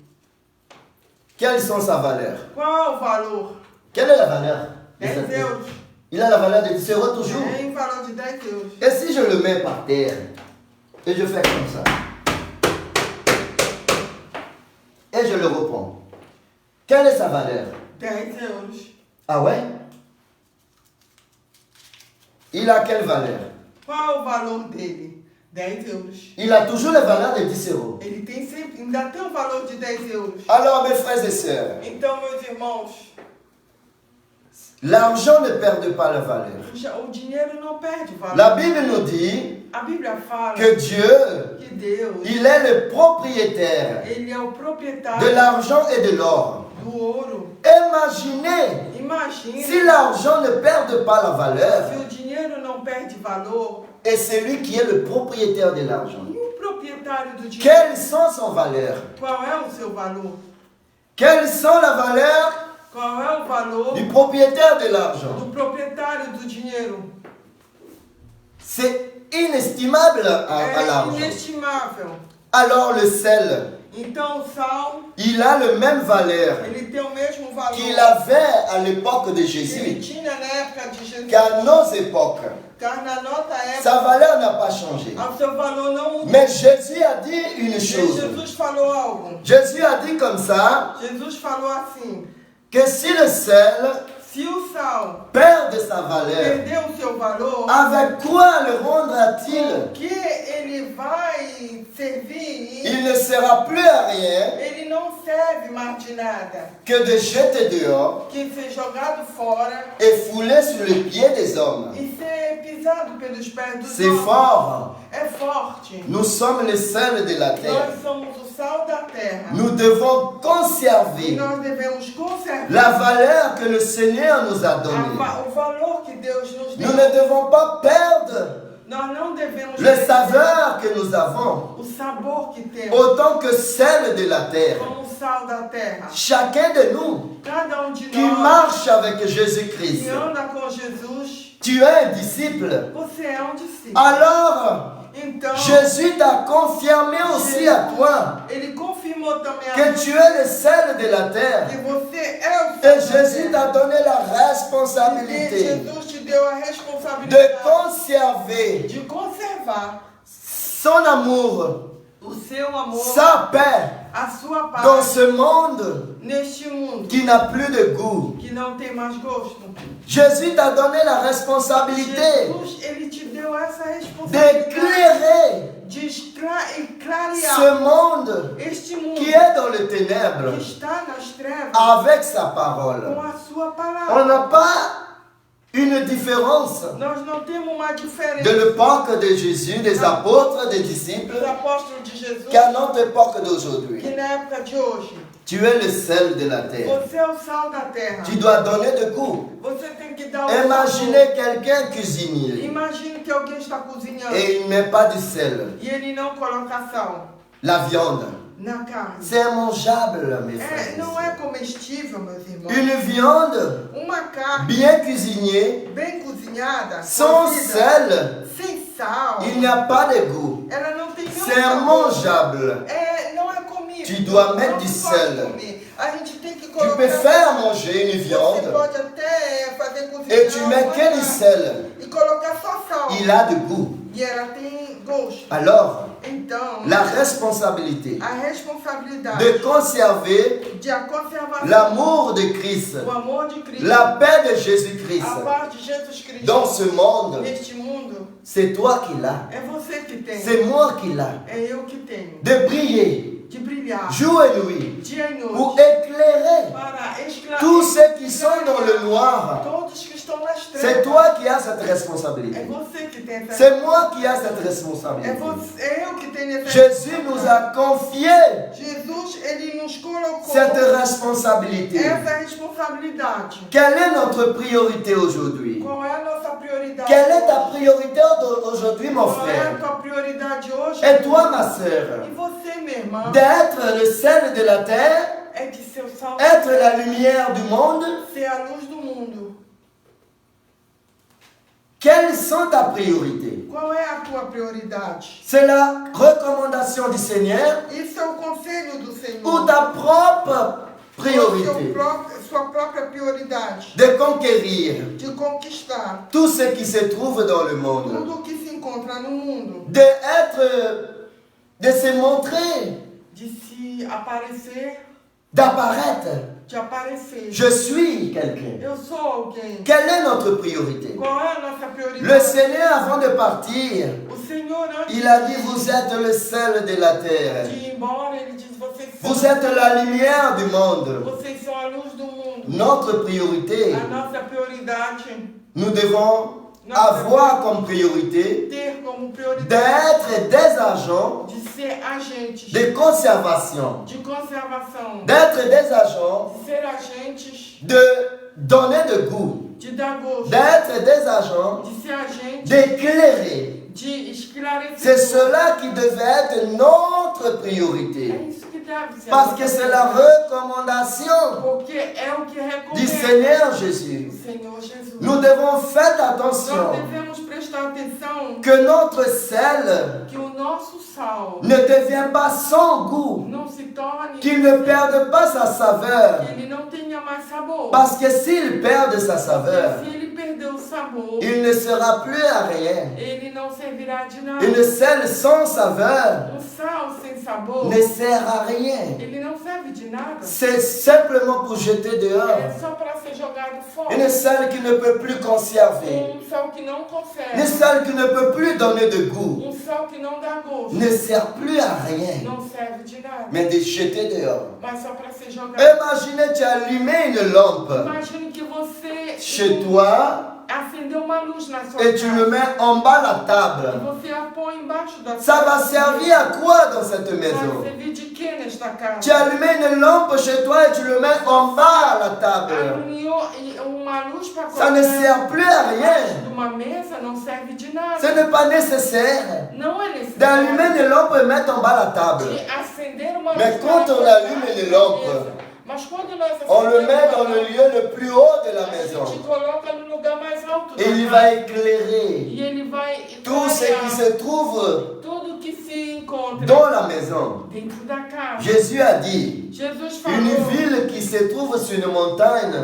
Quelles sont sa valeur? Qual é o valor? Quelle est la valeur? de 10 cette- euros. Il a la valeur de 10 euros toujours. Tem um valor de 10 euros. Et si je le mets par terre et je fais comme ça et je le reprends, quelle est sa valeur? 10 euros. Ah ouais? Il a quelle valeur? Qual é o valor dele? 10 euros. Il a toujours la valeur de 10 euros. Ele tem sempre, ainda tem um valor de 10 euros. Alors mes frères et sœurs, Então, meus irmãos, l'argent ne perd pas la valeur. o dinheiro não perde valor. La Bible nous dit A Bíblia fala que Dieu, que Deus, il est le propriétaire ele é o de proprietário l'argent et de l'or. do ouro. Imaginez Imagine si l'argent ne perd pas la valeur. se o dinheiro não perde valor Et c'est lui qui est le propriétaire de l'argent. e o proprietário do dinheiro, Quelles sont ses valeurs? qual é o seu valor? Quelles sont les valeurs Qual é o valor du propriétaire de l'argent? do proprietário do dinheiro? C'est inestimable à É l'argent. inestimável. Alors le sel, Então o sal, il a le même valeur ele tem o mesmo valor qu'il avait à l'époque de que ele Jésus tinha na época de Jesus. qu'à nos époques. Car na nossa Sa época, valeur n'a pas changé. o seu valor não mudou. Mais Jésus a dit une Mas chose. Jesus falou algo. Jésus a dit comme ça Jesus falou assim, que si le sel Se o sal perd sa valeur, perdeu o seu valor, avec quoi le com rendra-t-il? que ele vai servir? Il ne sera plus à rien Ele não serve mais de nada. que de jeter dehors Que ser jogado fora et fouler sur les pieds des hommes. e ser pisado pelos pés dos C'est homens. fort. É forte. Nous sommes les sels de la terre. Nós somos o sal da terra. Nous devons E conserver nós devemos conservar la valeur que le Seigneur nous a donnée. o valor que Deus nos deu. Nous ne devons pas perdre Nós não devemos le perder saveur que nous avons o sabor que temos autant que celle de la terre. como o sal da terra. Chacun de nous Cada de qui nós marche avec Jésus-Christ, que anda com Jesus, tu es un disciple. você é discípulo. Alors, Então, Jésus t'a confirmé aussi à toi ele confirmou também a que nós tu es le sel de la terre. que você é o Et sal da Jésus terra. t'a donné la E responsabilité Jesus te deu a de responsabilidade conserver de conservar son amour, o seu amor, sa paix a sua dans paz ce monde neste mundo qui n'a plus de goût. que não tem mais gosto. Jésus t'a donné la responsabilité Jesus, ele te deu essa responsabilidade d'éclairer de ce clarear monde este mundo qui est dans les ténèbres que está nas trevas avec sa com parole. a sua On palavra. n'a pas une différence Nós não temos uma de diferença l'époque de Jésus, des apôtres, des disciples, dos apóstolos de Jesus qu'à notre époque que d'aujourd'hui. na época de hoje. Tu es le sel de la terre. Você é o sal da terra. Tu dois donner de goût. Você tem que dar o Imaginez quelqu'un cuisinier Imagine que alguém está cozinhando et il ne met pas du sel. e ele não coloca sal La viande, na carne. c'est immangeable, mes frères. Não é comestível, meus irmãos. Une viande Uma carne bien cuisinée, bem cozinhada, sans cozida, sel, sem sal, il n'y a pas de goût. ela não tem nenhum C'est immangeable. Não é comível. Tu dois mettre Não du se pode sel. comer. A gente tem que Tu colocar. peux faire manger une Você viande pode até fazer cozinhar et tu mets uma que du carne sel. e colocar só sal. Il a du goût. E ela tem gosto. Alors, Então, la responsabilité a responsabilidade de conserver de a conservação, l'amour de Christ, o amor de Cristo, la paix de Jésus-Christ a paz de Jesus Cristo dans ce monde, neste mundo, c'est toi qui l'as. é você que tem. C'est moi qui l'ai. É eu que tenho. De briller De brilhar jour et nuit dia e pour noite éclairer para esclarecer tous ceux qui sont dans le noir. todos que estão nas C'est trevas. toi qui as cette É responsabilité. você que tem essa. C'est moi qui ai cette É responsabilité. você, é eu que tenho essa. Jésus nous a confié Jesus, ele nos colocou cette responsabilité. essa responsabilidade. Quelle est notre priorité aujourd'hui? Qual é a nossa prioridade? Quelle est ta priorité aujourd'hui, mon Qual é a frère? tua prioridade hoje? Et toi, ma sœur? E você, minha irmã? D'être le sel de la terre, É de ser o sal, être la lumière du monde. ser a luz do mundo. Quelles sont ta priorité? Qual é a tua prioridade? C'est la recommandation du Seigneur Isso é o conselho do Senhor. ou ta propre Ou priorité sua própria prioridade de conquérir de conquistar tout ce qui se trouve dans le monde, tudo que se encontra no mundo, de se montrer, de se aparecer, d'apparaître. de aparecer. Je suis quelqu'un. Eu sou alguém. Quelle est notre priorité? Qual é a nossa prioridade? Le Seigneur, avant de partir, O Senhor, antes il a dit, vous êtes le sel de la terre. de ir embora, ele diz: Vous êtes la lumière du monde. vocês são a luz do mundo. Notre priorité, A nossa prioridade, nous devons avoir comme priorité ter como prioridade d'être des agents de ser agentes de conservation, de conservação, d'être des agents de ser agentes de donner de goût, de dar gosto, d'être des agents de ser agentes d'éclairer. de esclarecer. C'est cela qui devait être notre priorité. É isso que deve ser. Parce que c'est la recommandation Porque é o que du recomenda Seigneur Jésus. o Senhor Jesus. Nous devons faire Nós attention devemos prestar atenção que notre sel que o nosso sal ne devient pas sans goût, não se torne, qu'il ne perde pas sa saveur. que ele não tenha mais sabor. Parce que s'il perd sa saveur, Se ele perder perdeu o sabor. Il ne sera plus à rien. Ele não servirá de nada. Une sel sans saveur Sal sem sabor, ne sert à rien. ele não serve de nada. C'est simplement pour jeter dehors. É só para ser jogado fora. Une sel qui ne peut plus conserver. Sal que não Une conserva. sel qui ne peut plus donner de goût. Sal que não dá gosto. Ne sert plus à rien, Não serve de nada. mais de jeter dehors. Mas só para ser jogado. Imaginez, tu as allumé une lampe Imagine que você chez toi acendeu uma luz na sua et tu le mets en bas de la table. Você a põe embaixo da Ça va servir à quoi dans cette Vai maison? servir de quê nesta casa? Tu as allumé une lampe chez toi et tu le mets en bas à la table. Alumiou uma luz para Ça ne sert plus à rien. uma mesa não serve de nada. Ce n'est pas nécessaire Não é necessário d'allumer une lampe et mettre en bas la table. de acender uma Mais luz quand para on colocar allume une lampe, na mesa. Mas quando nós on le met acendemos dans uma le lieu le plus haut de la a gente maison. coloca no lugar mais alto da Et il casa. va éclairer E ele vai tout ce qui se trouve tudo que se encontra dans la maison. dentro da casa. Jésus a dit, Jesus une falou, ville qui se trouve sur une montagne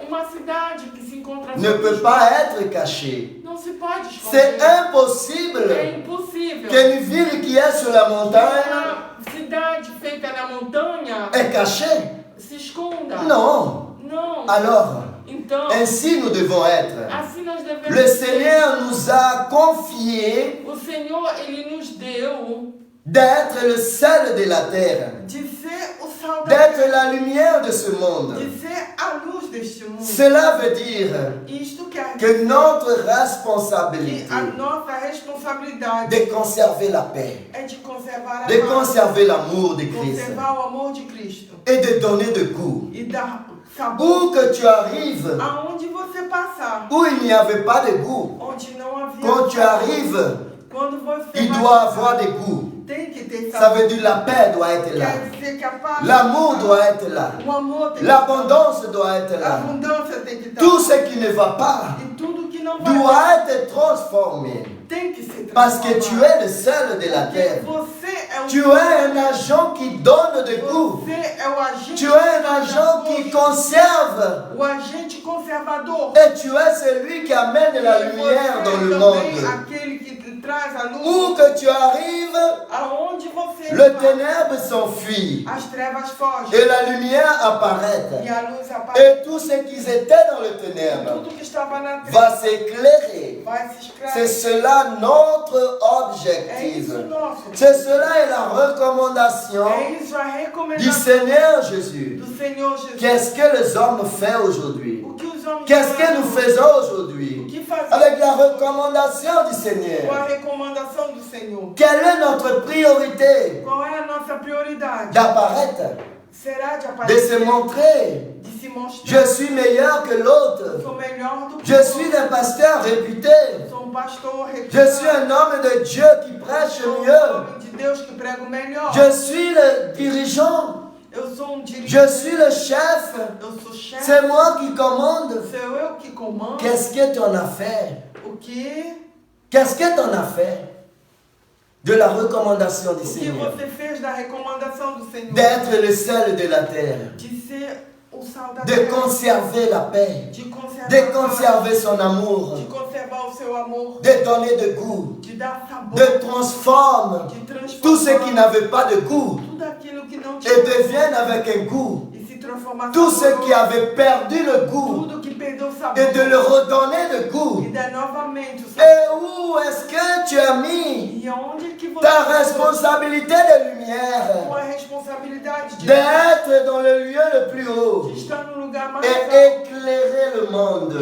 uma cidade que se encontra ne sobre peut os pas montes, être cachée. não se pode C'est esconder. impossible É impossível. qu'une ville qui est sur la montagne Uma cidade feita na montanha est cachée. se esconda. Non. Não. Alors, Então, ainsi nous devons être. assim nós devemos Le ser. Seigneur nous a confié O Senhor, Ele nos deu d'être le sel de la terre, de ser o sal da d'être terra, la lumière de ce monde. de ser a luz deste mundo. Cela veut dire Isto quer dizer que notre que responsabilité a nossa responsabilidade de conserver la paix, é de conservar a de paz, conserver l'amour de Christ conservar o amor de Cristo et de donner de goût. e dar sabor Où que tu arrives, aonde você passar, où il n'y avait pas de goût, onde não havia quand tu sabor. arrives, Quando você il vai doit passar, avoir des goûts. tem que ter Ça sabor. veut dire la paix doit être là. Quer dizer que a paz, L'amour doit être là. o amor tem que L'abondance doit être estar, a là. abundância tem que estar, Tout ce qui ne va pas e tudo que não vai doit être transformé. tem que ser Parce que tu transformado. es le sel de la Porque terre. você é o Tu es un agent qui donne de goût. Você é o agente Tu es un agent qui conserve. o agente conservador. Et tu es celui qui amène la E lumière você dans le também monde. aquele que traz a luz. Où que tu arrives, Aonde você le vai, ténèbre s'enfuit as trevas fogem et la lumière apparaît. e a luz aparece. Et tout ce qui était dans le ténèbre Tudo que estava na treva va s'éclairer. vai se C'est esclarecer. cela notre É objectif. isso nosso. C'est cela est la recommandation É isso a du recomendação Seigneur Jésus. do Senhor Jesus. Qu'est-ce que les hommes font aujourd'hui? O que os homens Qu'est-ce que nous fazem? faisons O aujourd'hui? que fazemos Avec la recommandation du com a Seigneur. recomendação do Senhor? Quelle est notre priorité? Qual é a nossa prioridade? D'apparaître, Será de de aparecer, se montrer. de se mostrar. Je suis meilleur que l'autre. Sou melhor do que Je suis un pasteur réputé. Sou pastor Je suis un homme de Dieu qui prêche Sou mieux. homem de Deus que prega o melhor. Je suis le dirigeant. Eu sou dirigente. Je suis le chef. Eu sou chefe. C'est moi qui commande. Sou eu que comando. Qu'est-ce que tu en as fait? O que Qu'est-ce que tu en as fait de la recommandation du O que Seigneur? você fez da recomendação do Senhor? D'être le sel de la terre. De ser o sal da De terra. conserver la paix. De conservar, De conserver son amour. de conservar o seu amor. De donner de goût. De dar sabor. De transformer De transformar tout ce qui n'avait pas de goût tudo aquilo que não et tinha devienne avec un goût. e se transformar Tout ce saboroso. qui avait perdu le goût Tudo que perdeu o sabor. et de le redonner le goût. E dar novamente o sabor. Et où est-ce que tu as mis E aonde que você ta responsabilité de lumière? com a responsabilidade de D'être dans le lieu le plus haut estar no lugar mais et alto éclairer le monde.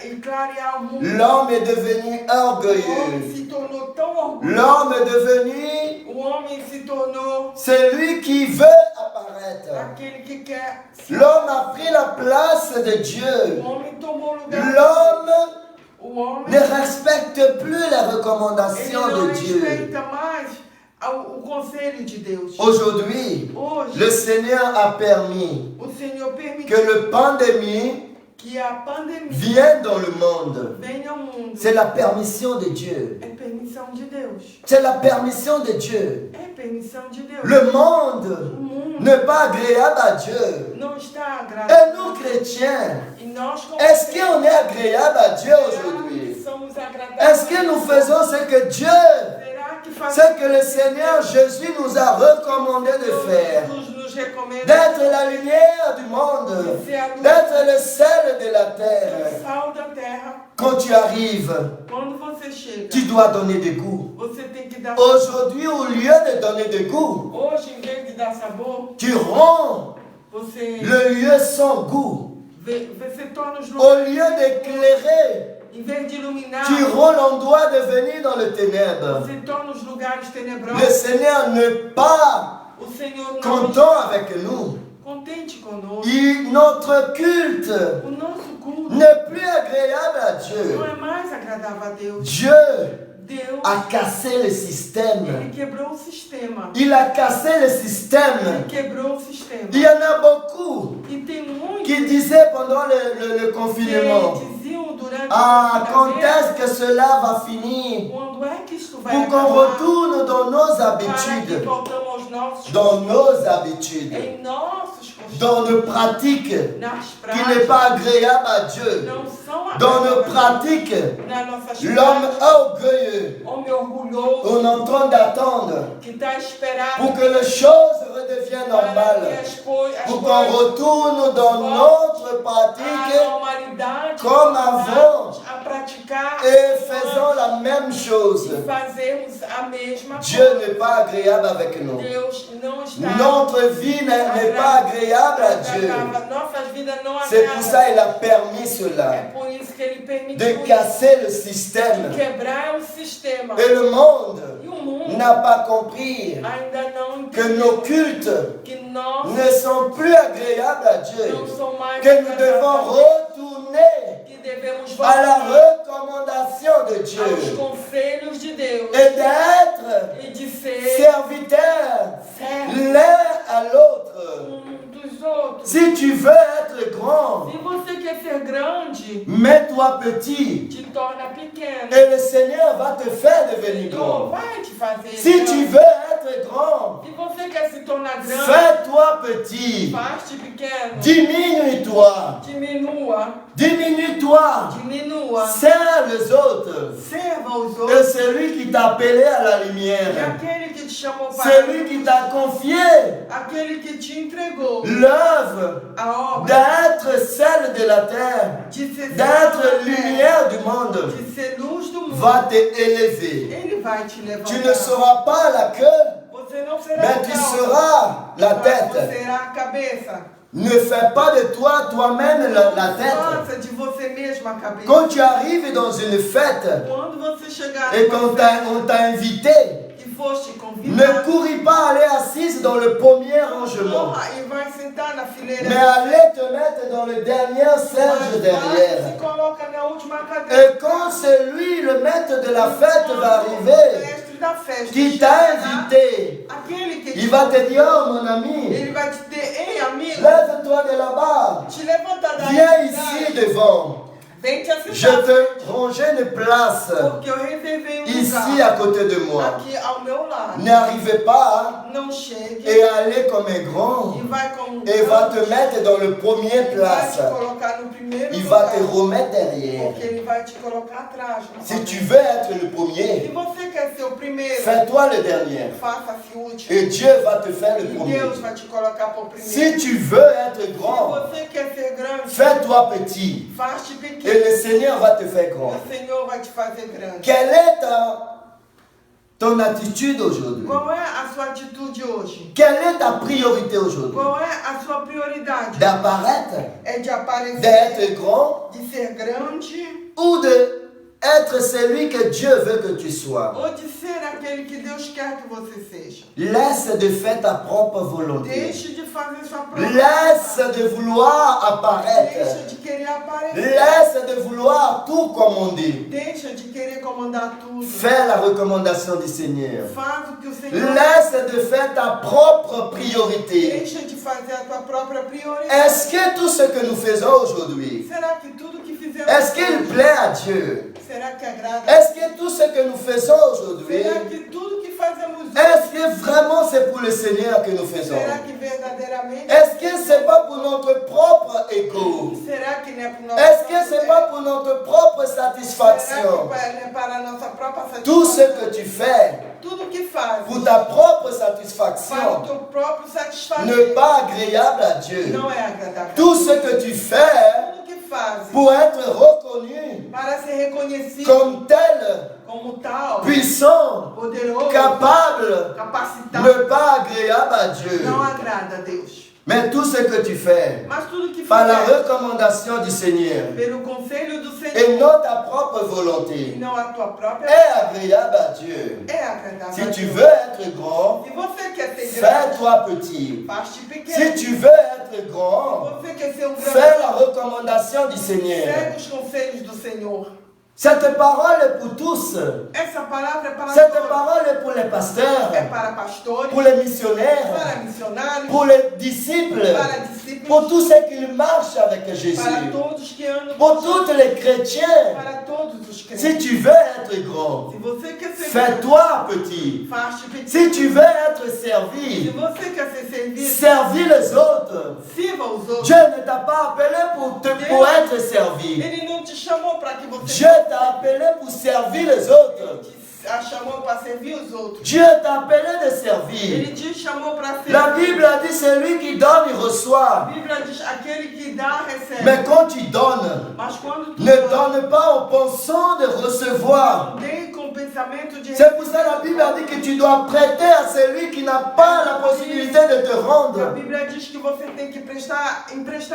e clarear o mundo. L'homme est devenu O homem orgueilleux. se tornou tão orgulhoso. L'homme est devenu O homem se tornou celui qui veut apparaître. aquele que quer. L'homme a pris la place de O Dieu. homem tomou o lugar. L'homme O homem ne respecte plus les ele recommandations não de Dieu. respeita mais o conselho de Deus. Aujourd'hui, Hoje, le Seigneur a permis o Senhor que permitiu le pandémie que a pandemia vienne dans le monde, venha ao mundo. c'est la permission de Dieu. É permissão de Deus. C'est la permission de Dieu. É permissão de Deus. Le O monde mundo n'est pas agréable à Dieu. não está Et agradável. nous, chrétiens, E nós, como est-ce qu'on est agréable à Dieu será que aujourd'hui? somos agradáveis? Est-ce que nous faisons ce que Dieu, Será que fazemos ce que le Seigneur Jésus nous a recommandé de faire? Jesus nos recomenda D'être la lumière du monde, ser a luz, d'être le sel de la o terre. sal da terra. Quand tu arrives, Quando você chega, tu dois donner des goûts. você tem que dar. Aujourd'hui, au lieu de donner des goûts, Hoje, em vez de dar sabor, tu rends você, le lieu sans goût. você torna os Au lugares. lieu d'éclairer, Em vez de iluminar, tu rends l'endroit de venir dans le ténèbre. você torna os lugares Le tenebrosos. Seigneur n'est pas O Senhor não content avec nous. contente conosco. Notre culte O nosso culto n'est plus agréable à Dieu. não é mais agradável a Deus. Dieu Deus, a cassé le système. Ele quebrou o sistema. Il a cassé le système. Ele quebrou o sistema. Il y en a beaucoup E tem muitos qui disaient pendant le confinement, que diziam durante ah, o quand confinamento, est-ce que cela va finir? quando é que isto vai Pour qu'on acabar, retourne dans nos para que habitudes, voltamos aos nossos dans nos habitudes, em nossos costumes, dans nos pratiques nas qui n'est práticas, pas agréable à Dieu, não são dans nos agradáveis. pratiques. Nas nossas L'homme práticas, orgueilleux, homem orgulhoso, on est en train d'attendre que está esperado pour que les choses redeviennent para que normales, as pour qu'on coisas retourne dans notre à pratique normalidade, comme avant. a praticar et faisons la même chose. e fazermos a mesma Dieu coisa. n'est pas agréable avec nous. Deus não está Notre vie n'est pas agréable à Dieu. agradável. Nossas vidas não C'est pour agradam. ça qu'il a permis É cela, por isso que ele permitiu de casser le système. quebrar o sistema. Et le monde E o mundo n'a pas compris ainda não que entendeu nos cultes que nós ne sont plus agréables à Dieu, não somos mais que nous devons agradáveis, retourner que devemos à la voltar recommandation de aos Dieu conselhos de Deus et d'être e de ser serviteurs servos l'un à l'autre. dos outros. Si tu veux être grand, Se você quer ser grande, mets-toi petit te torna pequeno. et le Seigneur va te faire devenir Senhor grand. vai te fazer Si grande. tu veux être grand, Se você quer se tornar grande, fais-toi petit. faz-te pequeno. Diminue-toi. Diminua. Diminue-toi. Diminua. Sers les autres. Serva os Et outros. celui qui t'a appelé à la E lumière, aquele que te chamou para celui qui t'a confié aquele que te entregou l'œuvre a obra d'être celle de la terre, de ser d'être lumière du monde, de ser luz do mundo, va te élever. ele vai te levantar. Tu ne seras pas la queue, Você não será mais o tu cauda, seras la mas tête. você será a cabeça. Ne fais pas de toi toi-même la tête. Faça de você mesma a cabeça. Quand tu arrives dans une fête Quando você chegar et numa qu'on festa on t'a invité, que foste ne convidado, cours pas aller assise dans le premier rangement, corra e vai sentar na fileira. mais allez te mettre dans le dernier Mas serge vai, derrière. se coloca na última cadeira. Et quand celui, le maître de la fête, va O arriver, mestre da festa qui t'a chegará, invité, aquele que il va te dire, oh mon ami, ele vai te dizer, ei amigo, lève-toi de là-bas, te levanta daí. viens ici devant. Vem te Je assentar. te ranger une place Porque eu reservei um ici lugar à côté de moi. aqui ao meu lado. N'arrivez pas Não chegue et allez comme un grand. e vai como Et va te mettre dans le premier ele vai place. te colocar no primeiro Il va lugar. te remettre derrière. Porque ele vai te colocar atrás. Si tu veux être le Se premier, você quer ser o primeiro, fais-toi le dernier. faça-se último. Et Dieu va te faire le E premier. Deus vai te colocar por primeiro. Si tu veux être Se grand, você quer ser grande, fais-toi petit. faz-te Et pequeno. le Seigneur va te faire grand. O Senhor vai te fazer grande. Quelle est ton attitude aujourd'hui? Qual é a sua atitude hoje? Quelle est ta priorité aujourd'hui? Qual é a sua prioridade? D'apparaître, É de aparecer, d'être grand de ser grande ou de être celui que Dieu veut que tu sois? ou de ser aquele que Deus quer que você seja? Laisse de faire ta propre volonté. Deixe de fazer sua própria Laisse vontade. de vouloir apparaître. Deixa de querer aparecer. Laisse de vouloir tout commander. Deixa de querer comandar tudo. Fais la recommandation du Seigneur. Faz o que o Senhor Laisse de faire ta propre priorité. Deixa de fazer a tua própria prioridade. Est-ce que tout ce que nous faisons aujourd'hui, Será que tudo que fizemos est-ce qu'il plaît à Dieu? será que agrada? Est-ce que tout ce que nous faisons aujourd'hui, Será que tudo que fazemos est-ce que vraiment c'est pour le Seigneur que nous faisons? será que verdadeiramente? Est-ce que c'est pas pour notre propre ego? Será que não é para o nosso Est-ce que próprio c'est pas pour notre propre Será satisfaction? que não é para a nossa própria Tout ce satisfação? que tu fais Tudo que faz pour ta propre para o satisfaction teu próprio satisfazer n'est pas agréable à Dieu. não é agradável. Tout ce que tu fais Tudo que faz pour être reconnu para ser reconhecido comme tel, como tal, puissant, poderoso, capable, capacitado, n'est pas agréable à Dieu. não agrada a Deus. Mais tout ce que tu fais Mas tudo que par la fizer recommandation du Seigneur pelo conselho do et Senhor non ta propre e volonté não a tua própria est agréable à Dieu. é agradável. Si a tu Deus. veux être grand, Se você quer ser grande, fais-toi petit. faz-te Si pequeno. tu veux être grand, Se você quer ser um fais grande, la recommandation du Seigneur. segue os conselhos do Senhor. Cette parole est pour tous. Essa palavra é para Cette todos. parole est pour les pasteurs, É para pastores, pour les missionnaires, para missionários, pour les disciples, para discípulos, pour tous ceux qui marchent avec Jésus, para todos que andam pour com tous les chrétiens. para todos os crentes. Si tu veux être grand, Se você quer ser grande, fais-toi petit. faz-te pequeno. Si tu veux être Se servi, você quer ser servido, servis les autres. sirva os outros. Dieu ne t'a pas appelé pour être servi. Ele não te chamou para que você Dieu t'a appelé pour servir les autres. a chamou para servir os outros. Dieu t'a appelé de servir. Ele te chamou para servir. La Bible a dit celui qui donne, il reçoit. A Bíblia diz aquele que dá, recebe. Mais quand tu donnes, Mas quando tu ne donne pas en pensant de recevoir. não dê com pensamento de C'est pour ça que la Bible a dit que tu dois prêter à celui qui n'a pas la possibilité de te A rendre. Bíblia diz que você tem que emprestar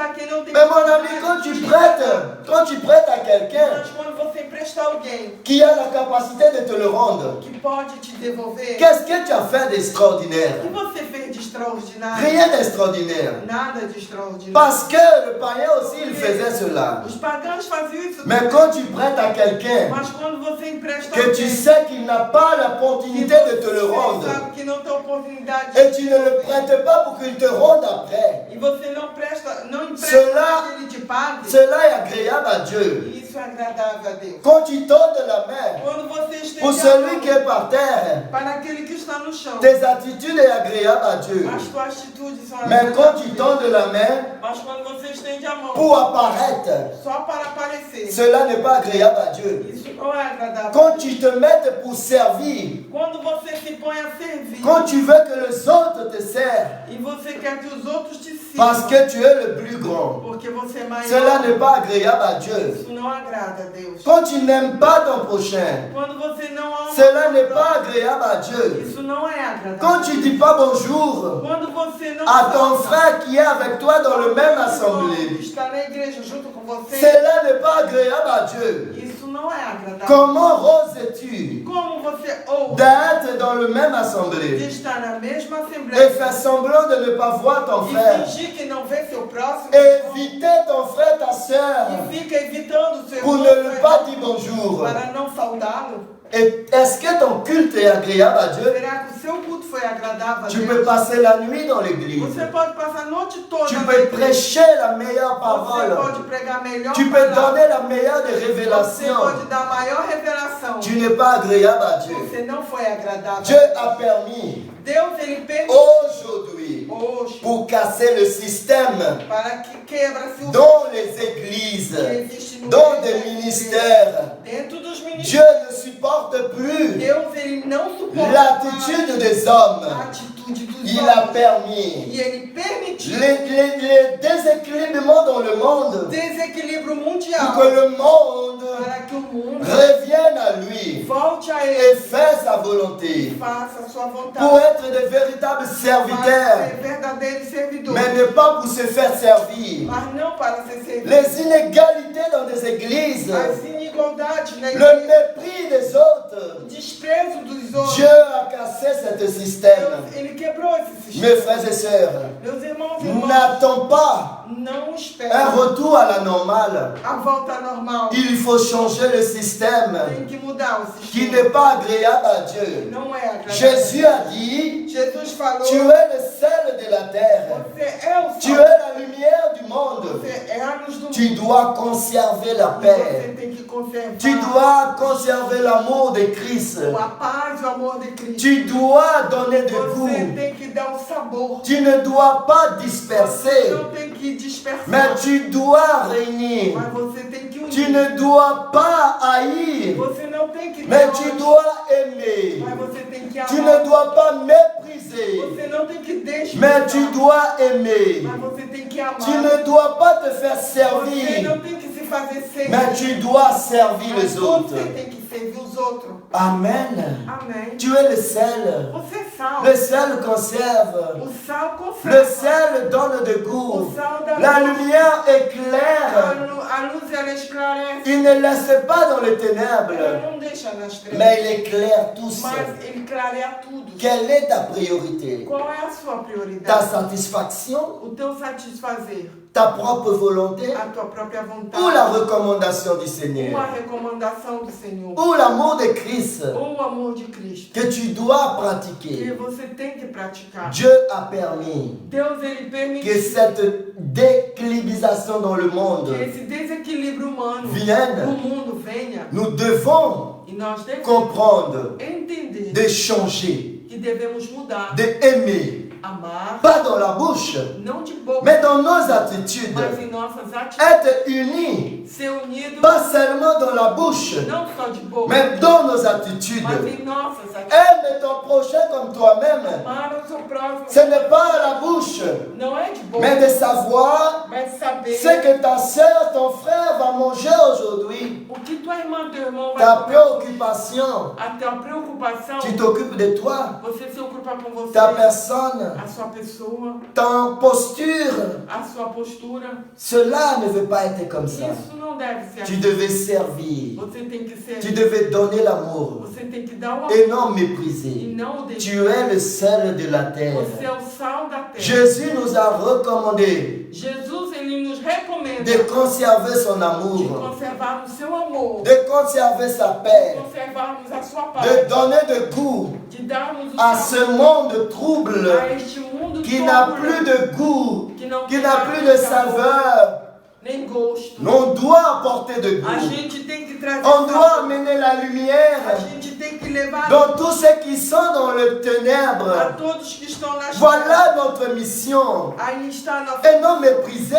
a quem não tem. Mais mon ami, quand tu prêtes à quelqu'un Mas quando você empresta a alguém qui a la capacité de te le rendre, que pode te devolver, qu'est-ce que tu as fait o d'extraordinaire? que você fez de extraordinário? Rien d'extraordinaire. Nada de extraordinário. Parce que le païen aussi, il faisait cela. Os pagãos faziam isso. Mais quand tu prêtes à quelqu'un Mas quando você empresta que tu sais qu'il n'a pas l'opportunité de te le rendre, sabe que não tem oportunidade et tu ne le prêtes pas pour qu'il te rende après, e você não empresta Cela- para que ele te pague, cela est agréable à Dieu. isso é agradável a Deus. Quand tu tends la main Quando você estende pour a celui mão qui est par terre, para aquele que está no chão, tes attitudes sont agréables à Dieu. as tuas atitudes são Mais quand agradáveis. tu tends la main Mas quando você estende a mão pour apparaître, só para aparecer, cela n'est pas agréable à Dieu. isso não é agradável. Quand tu te mets pour servir, Quando você se põe a servir quand tu veux que les autres te servent, e você quer que os outros te parce sirvam, que tu es le plus grand, porque você é maior, cela n'est pas agréable à Dieu. isso não agrada a Deus. Quand tu n'aimes pas ton prochain, Quando você não ama cela n'est o pas próximo, agréable à Dieu. isso não é agradável. Quand tu dis pas bonjour Quando você não à ton fala, frère qui est avec toi dans le même que assemblée, está na igreja junto com você, cela n'est pas agréable à Dieu. isso não é agradável. Comment oses-tu Como você ouve d'être dans le même de assemblée estar na mesma et assembleia faire semblant de ne pas voir ton e frère, fingir que não vê seu próximo éviter ton frère, ta soeur, e fica evitando o seu pour irmão ne lui pas dire bonjour? para não saudá-lo? Et est-ce que ton culte est agréable à Dieu? Será que o seu culto foi agradável a Tu Deus? peux passer la nuit dans l'église. Você pode passar a noite toda Tu na peux igreja. prêcher la meilleure Você parole. pode pregar melhor Tu peux palavra. donner la meilleure des Você révélations. pode dar a maior revelação. Tu n'es pas agréable à Dieu. Você não foi agradável. Dieu a permis Deus, ele permitiu aujourd'hui hoje pour casser le système para que quebra-se o dans les églises, que existe no dans meio des da igreja. ministères. Dentro dos Dieu ministérios. ne supporte plus Deus, ele não suporta l'attitude des hommes. a atitude dos Il a homens. permis E ele permitiu les déséquilibres dans le monde desequilíbrio pour mundial que le monde para que o mundo revienne à lui volte a et ele fasse sa e volonté faça a sua vontade. pour être de véritables Para serviteurs, ser verdadeiro servidor. mais ne pas pour se faire servir. Mas não para ser servido. Les inégalités dans des églises As desigualdade na le igreja, mépris des autres. o desprezo dos outros. Dieu a cassé ce système. Deus, ele quebrou esse Mes sistema. frères et sœurs, Meus irmãos e irmãs, n'attends pas não un espera retour à la normale. a volta normal. Il faut changer le système Tem que mudar o qui sistema. n'est pas agréable à Dieu. Não é agradável. Jésus a dit, Jesus falou, tu es le sel de la terre. você é o Tu es sal, la lumière du monde. você é a luz do Tu mundo. dois conserver la E paix. você tem que conservar Tu dois conserver l'amour de Christ. a paz e o amor de Cristo. Tu dois donner de Você goût. tem que dar o sabor. Tu ne dois pas Você disperser, não tem que dispersar. mais tu dois réunir. Mas você tem que unir. Tu ne dois pas haïr, Você não tem que mais ter tu ódio, dois aimer. mas você tem que Tu amar. ne dois pas mépriser, Você não tem que mais desprezar. tu dois aimer. Mas você tem que amar. Tu ne dois pas te faire Você servir, não tem que se fazer servir. mais tu dois servir Mas les autres. você tem que servir os outros. Amen. Amém. Tu es le sel. Você é sal. Le sel conserve. O sal Le conserva. sel donne de goût. O sal dá La luz. lumière éclaire. A luz ela esclarece. Il ne laisse pas dans les Ela ténèbres, não deixa nas trevas. mais il éclaire tous. Mas ele clareia tudo. Quelle est ta priorité? Qual é a sua Ta prioridade? satisfaction, O teu satisfazer. ta propre volonté A tua própria vontade. ou la recommandation du Ou a Seigneur recomendação do Senhor. ou l'amour de Christ Ou o amor de Cristo. que tu dois Que pratiquer? você tem que praticar. Dieu a permis Deus, ele que permitiu cette déclibisation dans le monde que esse desequilíbrio humano no vienne. mundo venha. Nous devons E nós devemos comprendre, entender de changer, que devemos mudar. d'aimer, Amar, pas dans la bouche, não de boca, mais dans nos attitudes. mas em nossas atitudes. Être unis, Ser unido pas seulement dans la bouche, não só de boca, mais dans nos attitudes. mas em nossas atitudes. Aime ton prochain comme toi-même. Amar o seu próximo Ce n'est pas à la bouche, não é de boca, mais de savoir mas saber ce que ta soeur, ton frère va manger aujourd'hui. o que tua irmã, teu irmão vai Ta comer. préoccupation, A tua preocupação, tu t'occupes de toi, você se ocupa com você, ta personne, a sua pessoa, ta posture. a sua postura. Cela ne veut pas être comme ça. Isso não deve ser Tu assim. devais servir, Você tem que ser, tu devais donner l'amour você tem que dar o amor et non e mépriser. não o deixar. Tu es le sel de la terre. Você é o sal da terra. Jésus nous a recommandé Jesus, ele nos recomenda de conserver son de amour, conservarmos seu amor, de conserver sa de paix, conservarmos a sua paz, de donner de goût de darmos o à sabor ce monde trouble a este mundo qui n'a todo, plus de goût, que não qui tem n'a mais plus de sabor, saveur. nem gosto. On doit apporter de A goût. gente tem que trazer On doit sabor. amener la A lumière gente tem que levar dans tous ceux qui sont dans les a ténèbres. todos que estão nas Voilà notre mission. Aí está a nossa Et non mépriser.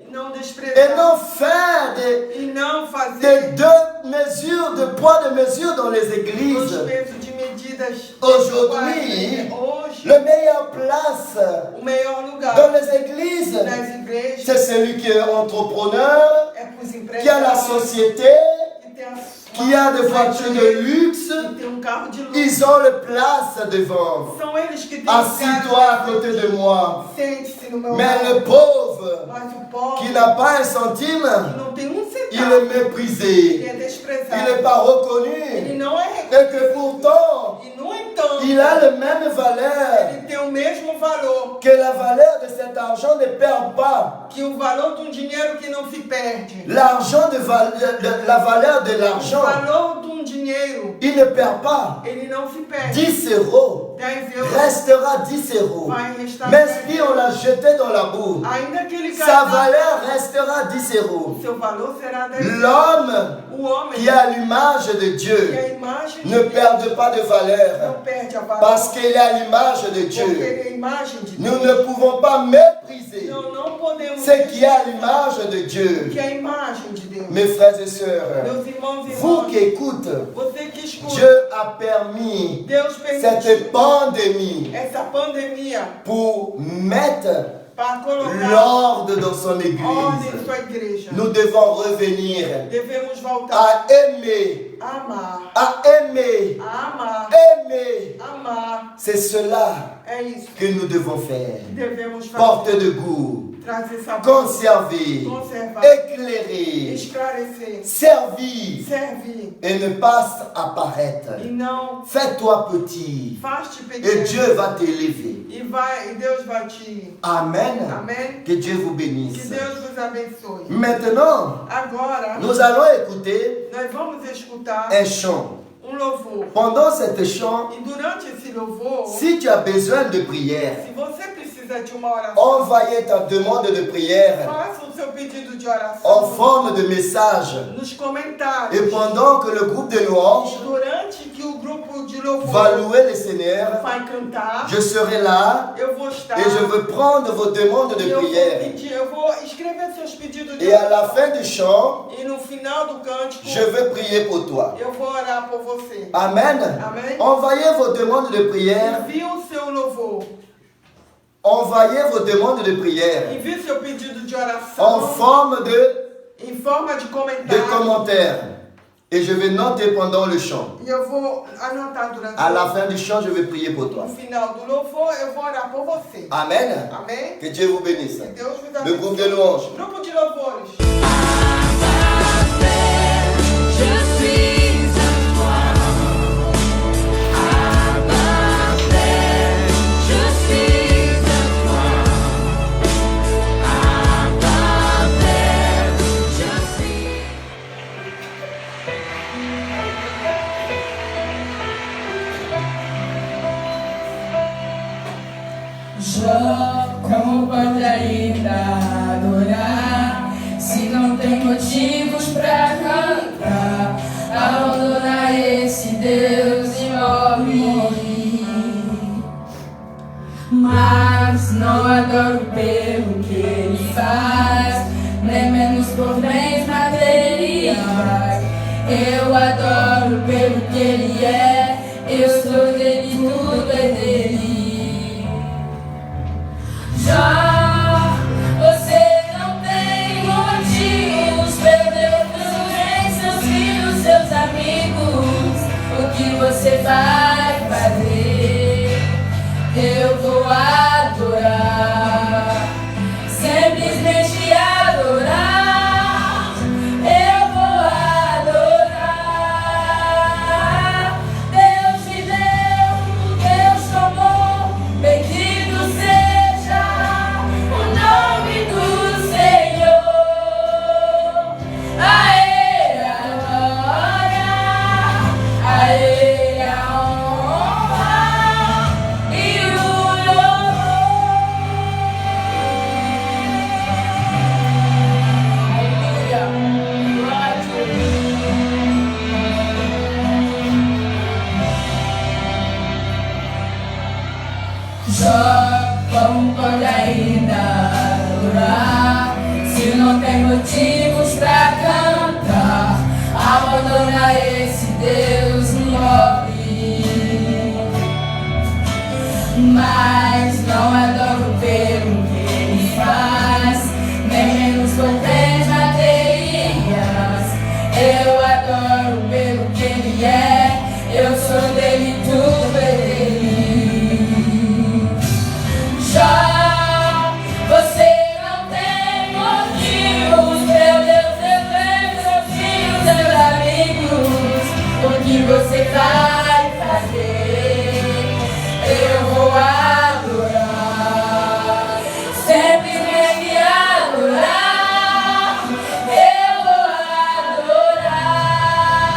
e não Et desprezar non faire e não fazer des deux mesures, de poids de mesure dans les os églises. pesos de medidas. Aujourd'hui, Hoje, le meilleur place o melhor lugar dans les églises, das igrejas c'est celui qui est entrepreneur, é para os qui a la empresários société, que tem qui a des voitures de luxe. que tem carro de luxo. Ils ont le place devant. São eles que têm Assis-toi à côté de moi. Sente-se no meu Mais lado. le pauvre Mas o pobre qui n'a pas un centime, que não tem il centavo, est méprisé. ele é Il desprezado. n'est pas Ele reconnu. não é Et reconhecido. que pourtant, E no entanto, il a la même valeur. ele tem o mesmo valor Que la valeur de cet argent ne perd pas. que o valor de um dinheiro que não se perde. L'argent la valeur de O l'argent, valor de um dinheiro, il ne perd pas. ele não se perde. 10 euros 10 euros restera 10 euros. vai restar Mais 10 si on l'a jeté dans la boue, Ainda que ele sa caia, valeur restera 10 euros. seu valor será 10 euros. L'homme O homem qui a l'image de que Dieu a imagem de ne Deus perd pas de valeur não perde a valor. parce qu'il a l'image de Porque Dieu. ele é a imagem de Nous Deus. ne pouvons pas mépriser Não podemos ce qui a l'image de Dieu. que é a imagem de Deus. Mes frères et sœurs, Meus irmãos e vous irmãs, qui écoutez, você que escuta, Dieu a permis Deus permitiu cette pandémie essa pandemia pour mettre para colocar l'ordre dans son ordem em église. sua igreja. Nous devons revenir Devemos voltar à aimer Amar. À aimer. A amar. Aimer. Amar. C'est cela É isso que nous devons faire. que devemos fazer. Porter de goût. Trazer sabor. Conserver. Conservar. Éclairer. Esclarecer. Servir. Servir. Et ne pas apparaître. E não Fais-toi petit. faz-te Et pequeno. Dieu va t'élever. E Deus vai te... Amen. Amém? Que Dieu vous Que bénisse. Deus vos abençoe. Maintenant, Agora, nous allons écouter nós vamos escutar un chant. louvor. Pendant cet chant, E durante esse louvor, si tu as besoin de prière, se você precisa de uma oração, envoyez ta demande de prière faça o seu pedido de oração en forme de message. nos comentários. Et pendant que le groupe de louanges E durante que o grupo de louvor va louer le Seigneur, vai cantar, je serai là eu vou estar et je veux prendre vos demandes de e eu vou prière. pedir, eu vou escrever seus pedidos de Et à la oração. fin du chant, E no final do cântico, je veux prier pour toi. eu vou orar por você. Amen. Amém? Envoyez vos demandes de prière. Envie o seu louvor. Envoyez vos demandes de prière Envie seu pedido de en oração forme em forma de de comentário. commentaires. Et je vais noter pendant le chant. E eu vou anotar durante À la fin du chant, je vais prier pour toi. no final do louvor, eu vou orar por você. Amen. Amém? Que Dieu vous bénisse. Que Deus vos Le groupe de abençoe. louanges. Grupo de louvores. Je suis à toi. Abba Père, je suis à toi. Abba Père, je suis. Jó, como pode ainda adorar se não tem motivos pra cantar? Abandonar esse Deus e morrer. Mas não adoro pelo que ele faz, nem menos por bens materiais. Eu adoro pelo que ele é, eu sou dele, tudo é dele. Já você não tem motivos, perdeu seus bens, seus filhos, seus amigos. O que você vai fazer? Eu vou adorar, simplesmente adorar. Eu vou adorar. Deus me deu, Deus tomou, bendito seja o nome do Senhor. A Ele a glória, a Ele a honra e o louvor. Aleluia, glória a Deus. Jó, como pode ainda adorar se não tem motivos pra cantar? Abandonar esse Deus e morre. Mas não adoro pelo que ele faz, nem menos por bens materiais. Eu adoro pelo que ele é, eu sou dele, tudo é dele. Já você não tem motivos, meu Deus, eu vejo seus filhos, seus amigos. O que você vai fazer? Eu vou adorar, sempre me adorar. Eu vou adorar.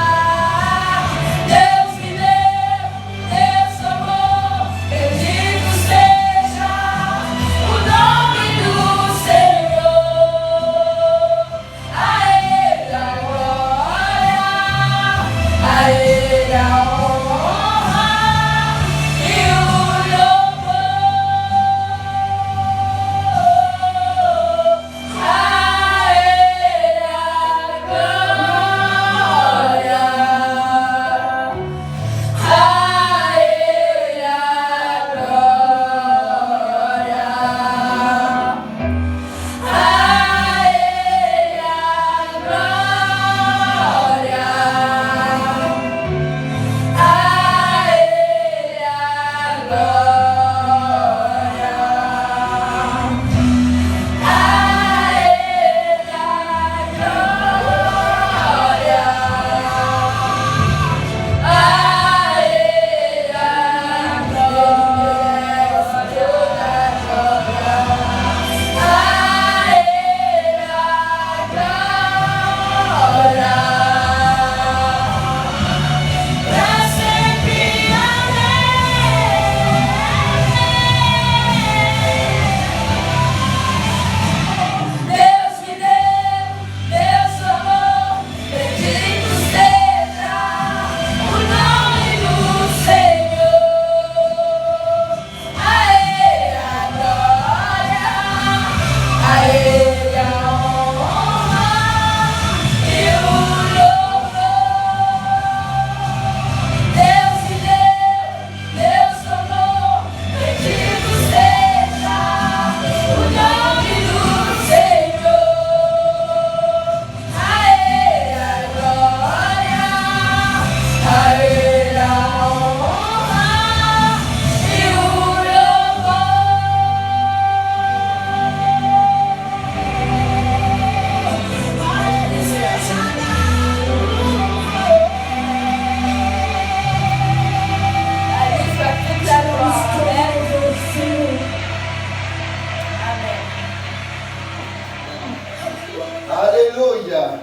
Alléluia.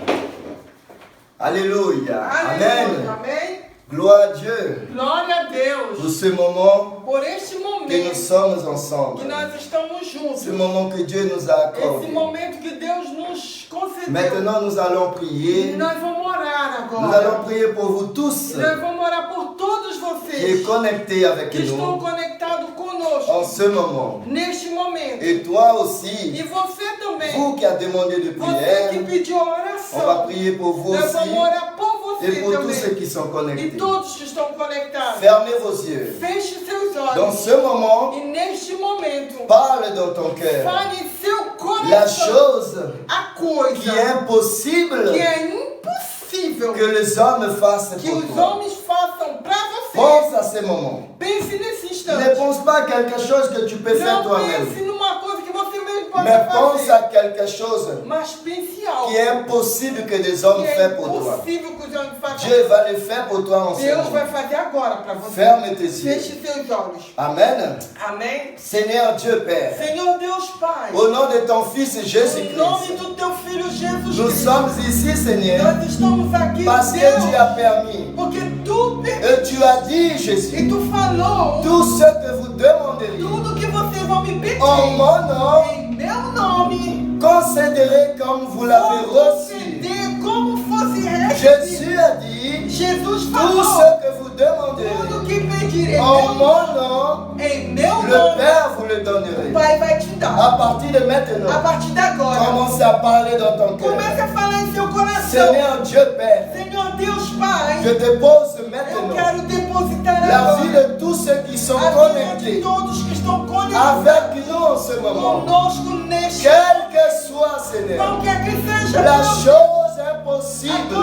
Alléluia. Amen. Amém. Gloire à Dieu Glória a pour Deus. ce moment Por este que nous momento sommes ensemble. que nós estamos juntos. Ce moment que Dieu nous a Esse accordé. momento que Deus nos concedeu. Maintenant, nous allons prier. Nós vamos orar Nous agora. allons prier pour vous tous Nós vamos orar por todos qui vocês êtes connectés avec que estão nous conectados en conosco ce moment. neste momento. Et toi E aussi, você também, vous qui avez demandé de você que prière, pediu a on va oração, prier pour vous nós aussi vamos orar por et você pour tous ceux também. qui sont E connectés. todos que estão conectados. Fermez vos yeux. Feche seus Dans olhos. ce moment, E neste momento, parle dans ton cœur. fale em seu La coração chose a qui est coisa impossible que é impossível que les hommes fassent que pour os toi. homens façam para você. Pense à ces moments. Pense nesse Ne instante. pense pas à quelque chose que tu peux faire Não toi-même, pense numa coisa que você mesmo possa mais pense fazer. à quelque chose Mas pense algo qui est impossible que des hommes que é fassent pour toi. impossível que os homens façam. Dieu va le faire pour toi en ce Deus moment. vai fazer agora para você. Ferme tes yeux. Feche seus olhos. Amen. Amém? Seigneur Dieu Père, Senhor Deus Pai, au nom de ton Fils em nome Jésus-Christ, do teu Filho Jesus nous Cristo, sommes ici, Seigneur, nós estamos aqui, parce que Deus, tu as permis. porque tu Et tu as dit, Jésus, e tu falou tout ce que vous demanderiez tudo que vocês vão me pedir en mon nom, em meu nome. concéderez comme vous l'avez Vou reçu. conceder como fosse recebido. Jésus a dit, Jesus tout falou ce que vous tudo demanderez que pedirei en mon nom, em meu le nome, Père vous le o donnerez. Pai vai te dar. À partir de A maintenant, partir de agora, commence à parler dans ton cœur. comece a falar em seu coração. Seigneur Dieu Père, Senhor Deus Pai, je dépose eu maintenant quero depositar la agora vie de tous ceux qui sont a vida de connectés todos que estão conectados avec nous en ce moment. conosco neste Quel que soit, Seigneur, qualquer que seja la a chose coisa impossible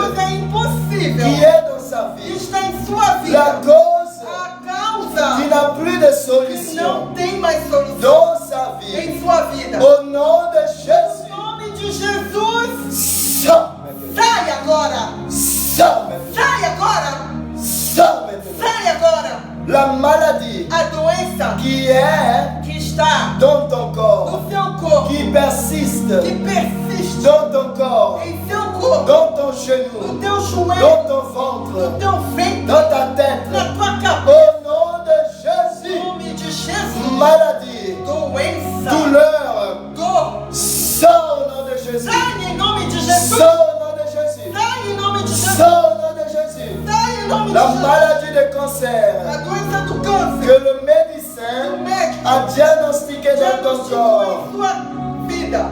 impossível qui est dans sa que vie, está em sua vida, la cause a causa qui n'a plus de que solution não tem mais solução dans sa vie, em sua vida. au nom de Em Jésus, nome de Jesus, sors maintenant, sai agora, sors maintenant, sai agora, sors maintenant. sai agora. La maladie A doença qui est que está dans ton corps, no seu corpo, qui persiste que persiste dans ton corps, em seu corpo, dans ton no genou, teu joelho, dans ton no ventre, teu ventre, dans ta tête, na tua cabeça. au nom de Em Jésus, nome de Jesus, maladie, doença, douleur, dor, sors au nom de Jésus, sai em nome de Jesus, sors au nom de Jésus, sai em nome de Jesus, sors au nom de Jésus, sai em nome de la Jesus. maladie de cancer A doença do câncer, que le o médecin médico a diagnostiqué dans ton diagnosticou corps, em sua vida.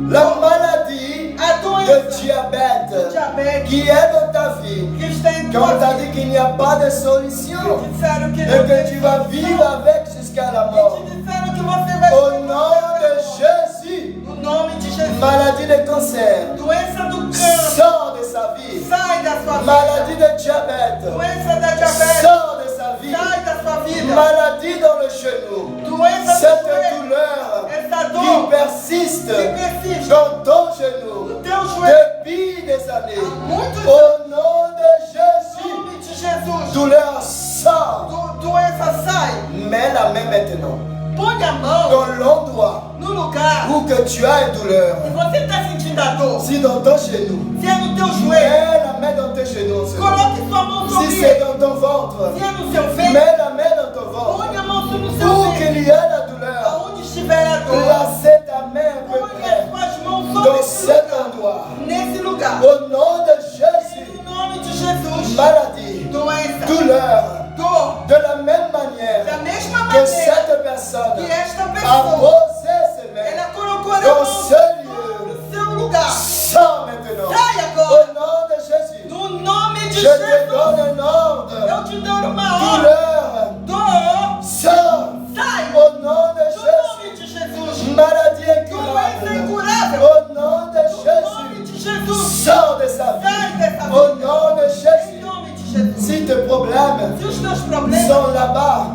la maladie A de doença, diabète diabetes, qui est dans ta vie, que está em quand on tua t'a vida, dit qu'il n'y a pas de solution que disseram que et não que tem tu vas solução, vivre avec jusqu'à la que mort, te disseram que você vai au viver nom de Jésus, no nome de Jesus. maladie de cancer, Doença do câncer, sors de sa vie, sai da sua vida. maladie de diabète, Doença da diabetes, sors de sa vie, sai da sua vida. maladie dans le genou, Doença do cette joelho, douleur essa qui dor persiste que persiste dans ton genou no teu joelho. depuis des années, Há muitos au nom de Em Jésus, nome de Jesus, douleur sort, doença sai. mets la main maintenant Põe a mão dans l'endroit no lugar où que tu as une douleur, que você está sentindo a dor. si dans ton genou, Se é no teu joelho, mets la main dans tes genoux, en ce moment. coloque sua mão sobre Si c'est ele. dans ton ventre, Se é no seu ventre, mets la main dans ton ventre, põe a mão no seu où ventre. qu'il y a la douleur, Aonde estiver a dor, placez ta main un peu põe près as suas mãos dans sobre esse cet lugar. endroit, Nesse lugar. au nom de Jésus, Em nome de Jesus, maladie, doença, douleur, dor, de la même manière da mesma que maneira cette personne que esta a pessoa, posé ses mains ela colocou a dans mão ce lieu, no seu lugar. sors maintenant, Sai agora. au nom de Jésus, No nome de je te Jesus, donne un ordre, eu te dou uma ordem. douleur, Dor, sors, sai. au nom de No nome Jésus, de Jesus. maladie Doença incurable, incurável. au nom de No nome Jésus, de Jesus. sors de sa vie, Sai dessa au vida. nom de Em Jésus. nome de Jesus. Si tes problèmes Se os teus problemas sont là-bas,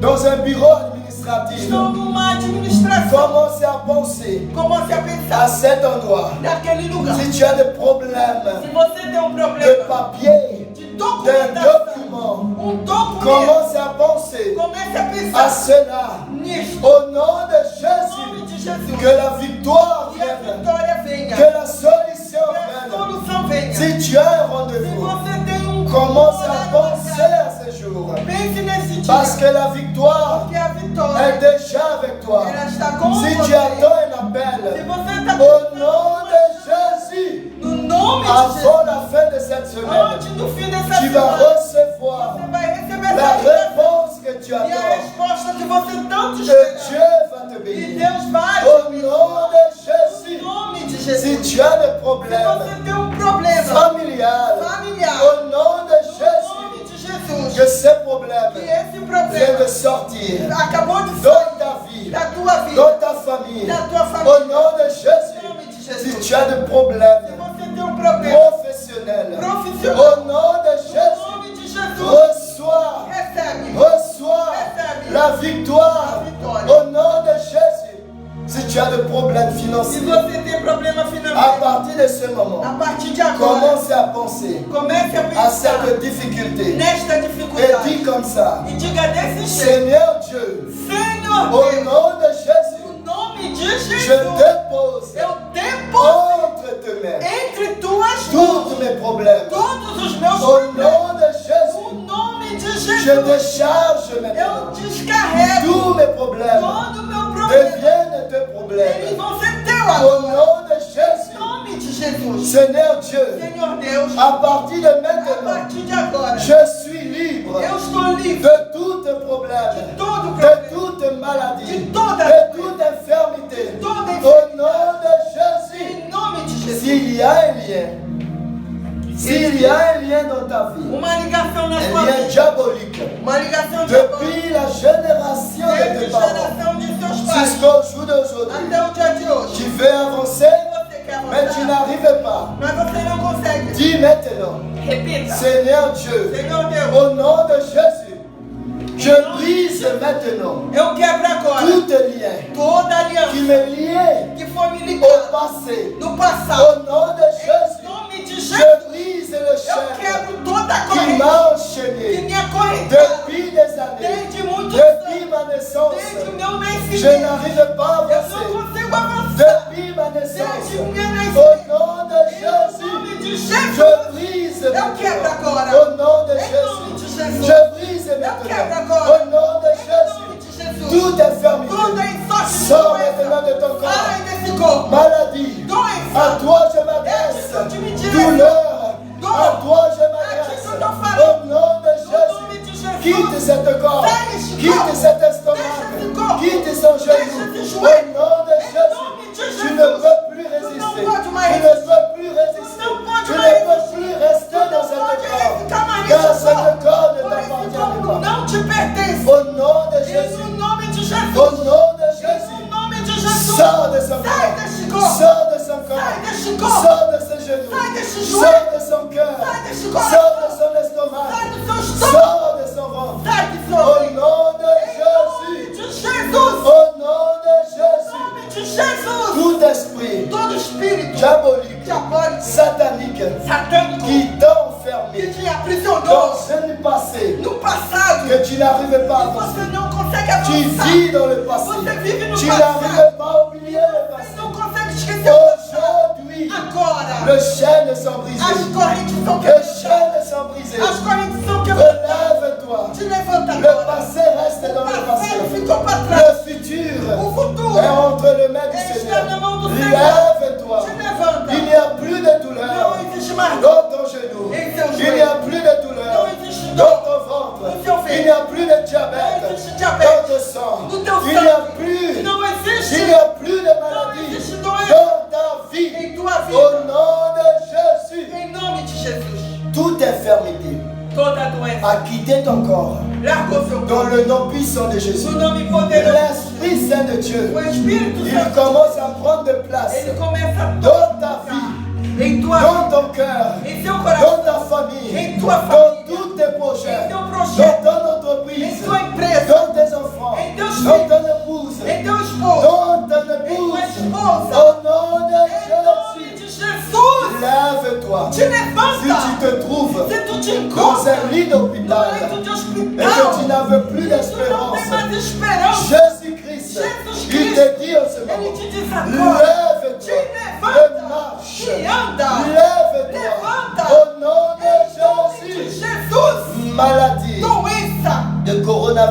dans un bureau administratif, estão numa administração, commencez à penser comece a à pensar cet endroit. naquele lugar. Si tu as des Se problèmes você tem um de problema papier, de d'un documentação, document, documento, commence à penser comece a à pensar cela. nisso. Au nom de Em nome Jésus, de Jesus. que la victoire Que a vienne, vitória venha. que la solution Que a vienne, Parce que la victoire Porque a vitória, est déjà avec toi. ela está com Si você. tu attends un Se appel, você está au nom de Jésus, no nome de avant Jesus, la fin de cette semaine, antes do fim dessa tu vas semana, recevoir você vai receber la essa ligação réponse que tu e a attends. resposta que você tanto Que espera. Dieu va te E bénir. Deus vai Au nom de Jésus, no nome de si Jesus. tu as des Se problèmes você tem problema familial, familiar, au nom de no Jésus, nome de Jesus, que ces problèmes que esse viennent problema de sortir acabou de dans sair ta vie, da tua vida, dans ta famille. da tua Au família. nom de No Jésus, nome de si Jesus. tu as des Se problèmes você tem problema professionnels, profissional, au nom de no Jésus, nome de Jesus, reçois, recebe. reçois la victoire. Au nom de Jésus, si tu as des problèmes Se financiers, você tem problema à financeiro, partir de ce moment, a partir de agora, commence à penser comece a à pensar cette difficulté nesta et dificuldade dis comme ça: e diga desse jeito: Seigneur Dieu, Senhor au Deus, nom de Jésus, no nome de je Jesus, dépose eu deposito entre tes mains entre tuas mãos tous mes problèmes. todos os meus Au problemas. nom de No Jésus, nome de je Jesus, décharge eu maintenant descarrego tous mes problèmes. todo o meu problema. Deviennent tes Eles problèmes. vão ser teus Au agora. nom de Jésus, No nome de Jesus, Seigneur Dieu, Senhor Deus, à partir de a maintenant, partir de agora, je suis libre eu estou livre de tout problème, de todo de problema, toute maladie, de toda de toute infirmité. de toda Au enfermidade. nom de Jésus, Em nome de Jesus. s'il y a un lien, s'il y a un lien dans ta vie, Uma ligação na un sua lien vida. diabolique, Uma ligação de amor. depuis la génération de Desde tes a parents geração de seus pais jusqu'au jour d'aujourd'hui, até o dia de hoje. tu veux avancer, Você quer mais tu avançar, n'arrives pas. mas você não consegue. Dis maintenant, Repita. Seigneur Dieu, Senhor Deus, au nom de Jésus, je brise maintenant eu quebro agora tout lien toda aliança qui me liait que foi me au ligada passé. no passado. Au nom de Em Jésus, nome de je Jesus, brise le eu chaîne quebro toda a qui corrente m'a que enchaîné me acorrentava depuis des années, desde muitos depuis anos, ma naissance. desde o meu Je nascimento. n'arrive pas à Eu não avancer consigo avançar depuis ma naissance. desde o meu Au nascimento. nom de Em Jésus, nome de je Jesus, brise eu quebro maintenant. agora. Au nom de Em nome de Jésus, Jesus, je brise eu quebro maintenant. agora. Au nom de Em Jésus, nome de Jesus, toute infirmité toda sorte de sort maintenant de ton doença corps. sai desse corpo. Maladie, à Doença, toi je é m'adresse. disso que me direciona. Douleur, à toi je É m'adresse. disso que eu tô falando. Au nom de No Jésus, nome de Jesus, quitte cet corps, sai deste quitte corpo. cet Deixa esse estomac, corpo. quitte son Deixa genou. esse Au joelho. nom de Em Jésus, nome de tu Jesus, ne peux plus tu não résister. pode mais Tu ne peux plus résister. Tu não pode Tu ne mais peux plus rester dans não cet pode corps. ficar mais Car nesse cet corpo. corps ne Por esse t'appartient corpo pas. não te pertence. Au nom de E Jésus, no nome de au Jesus, nom de no Jésus, nome de Jesus, sors de son sai corps. deste corpo. Sors de son corps. Sai deste corpo. Sors de ses genoux. Sai deste Sors joelho. de son cœur. Sai deste coração. Sors de son estomac. Sai do seu estômago. Sors de son ventre. Sai de seu Au ventre. nom de Em Jésus. nome de Jesus. Au nom de Em Jésus. nome de Jesus. Tout esprit Todo espírito diabolique, diabólico, satanique, satânico, qui t'a que enfermé te aprisionou dans un passé no passado, que tu n'arrives pas à e avancer. você não consegue Tu avançar. vis dans le passé. Você vive no Tu passado. n'arrives pas à oublier le Você passé. não consegue esquecer o passado. Aujourd'hui, Agora, les chaînes sont as brisées. correntes são Les quebradas. chaînes sont brisées. As correntes são quebradas. Relève-toi. Te levanta Le agora. passé reste dans le O passado passé. ficou para Le trás. futur O futuro est entre les mains du está Seigneur. na mão do Senhor. Lève-toi. Te levanta. Il n'y a plus de douleur Não existe mais dans ton genou. em seu Il n'y a joelho. plus de douleur Não existe dans dor ton ventre. no seu Il ventre. n'y a plus de Não diabète existe dans diabetes ton sang. no teu Il n'y a sangue. plus, Não existe il n'y a plus de Não maladie existe doença dans ta vie. em tua Au vida. nom de Jésus, Em nome de Jesus. toute infirmité Toda doença a quitté ton corps. largou seu Dans corpo. le nom puissant de Jésus. No nome poderoso. L'Esprit Saint de Dieu, O Espírito il Santo, commence à prendre de place ele começa a dans ta vie, tocar em tua dans vida, ton cœur, em seu dans coração, ta famille, em tua dans família, tous tes projets, em teu dans projeto, ton em entreprise, tua empresa, dans tes enfants, em teus dans filhos, ton épouse, em teu esposo, dans ton em tua épouse. esposa. Au nom de Em nome Jésus, de Jesus, lève-toi. te Si levanta. tu te trouves Se tu te dans encontra un lit no d'hôpital leito de et que tu hospital, n'avais plus tu não d'espérance, tem mais esperança. Jésus-Christ, Jesus il Cristo, te dit en ce Ele moment, te diz agora, te lève-toi levanta, et marche. e anda. Lève-toi Levanta. au nom de Em nome de Jésus. Jesus, Maladie doença, de coronavirus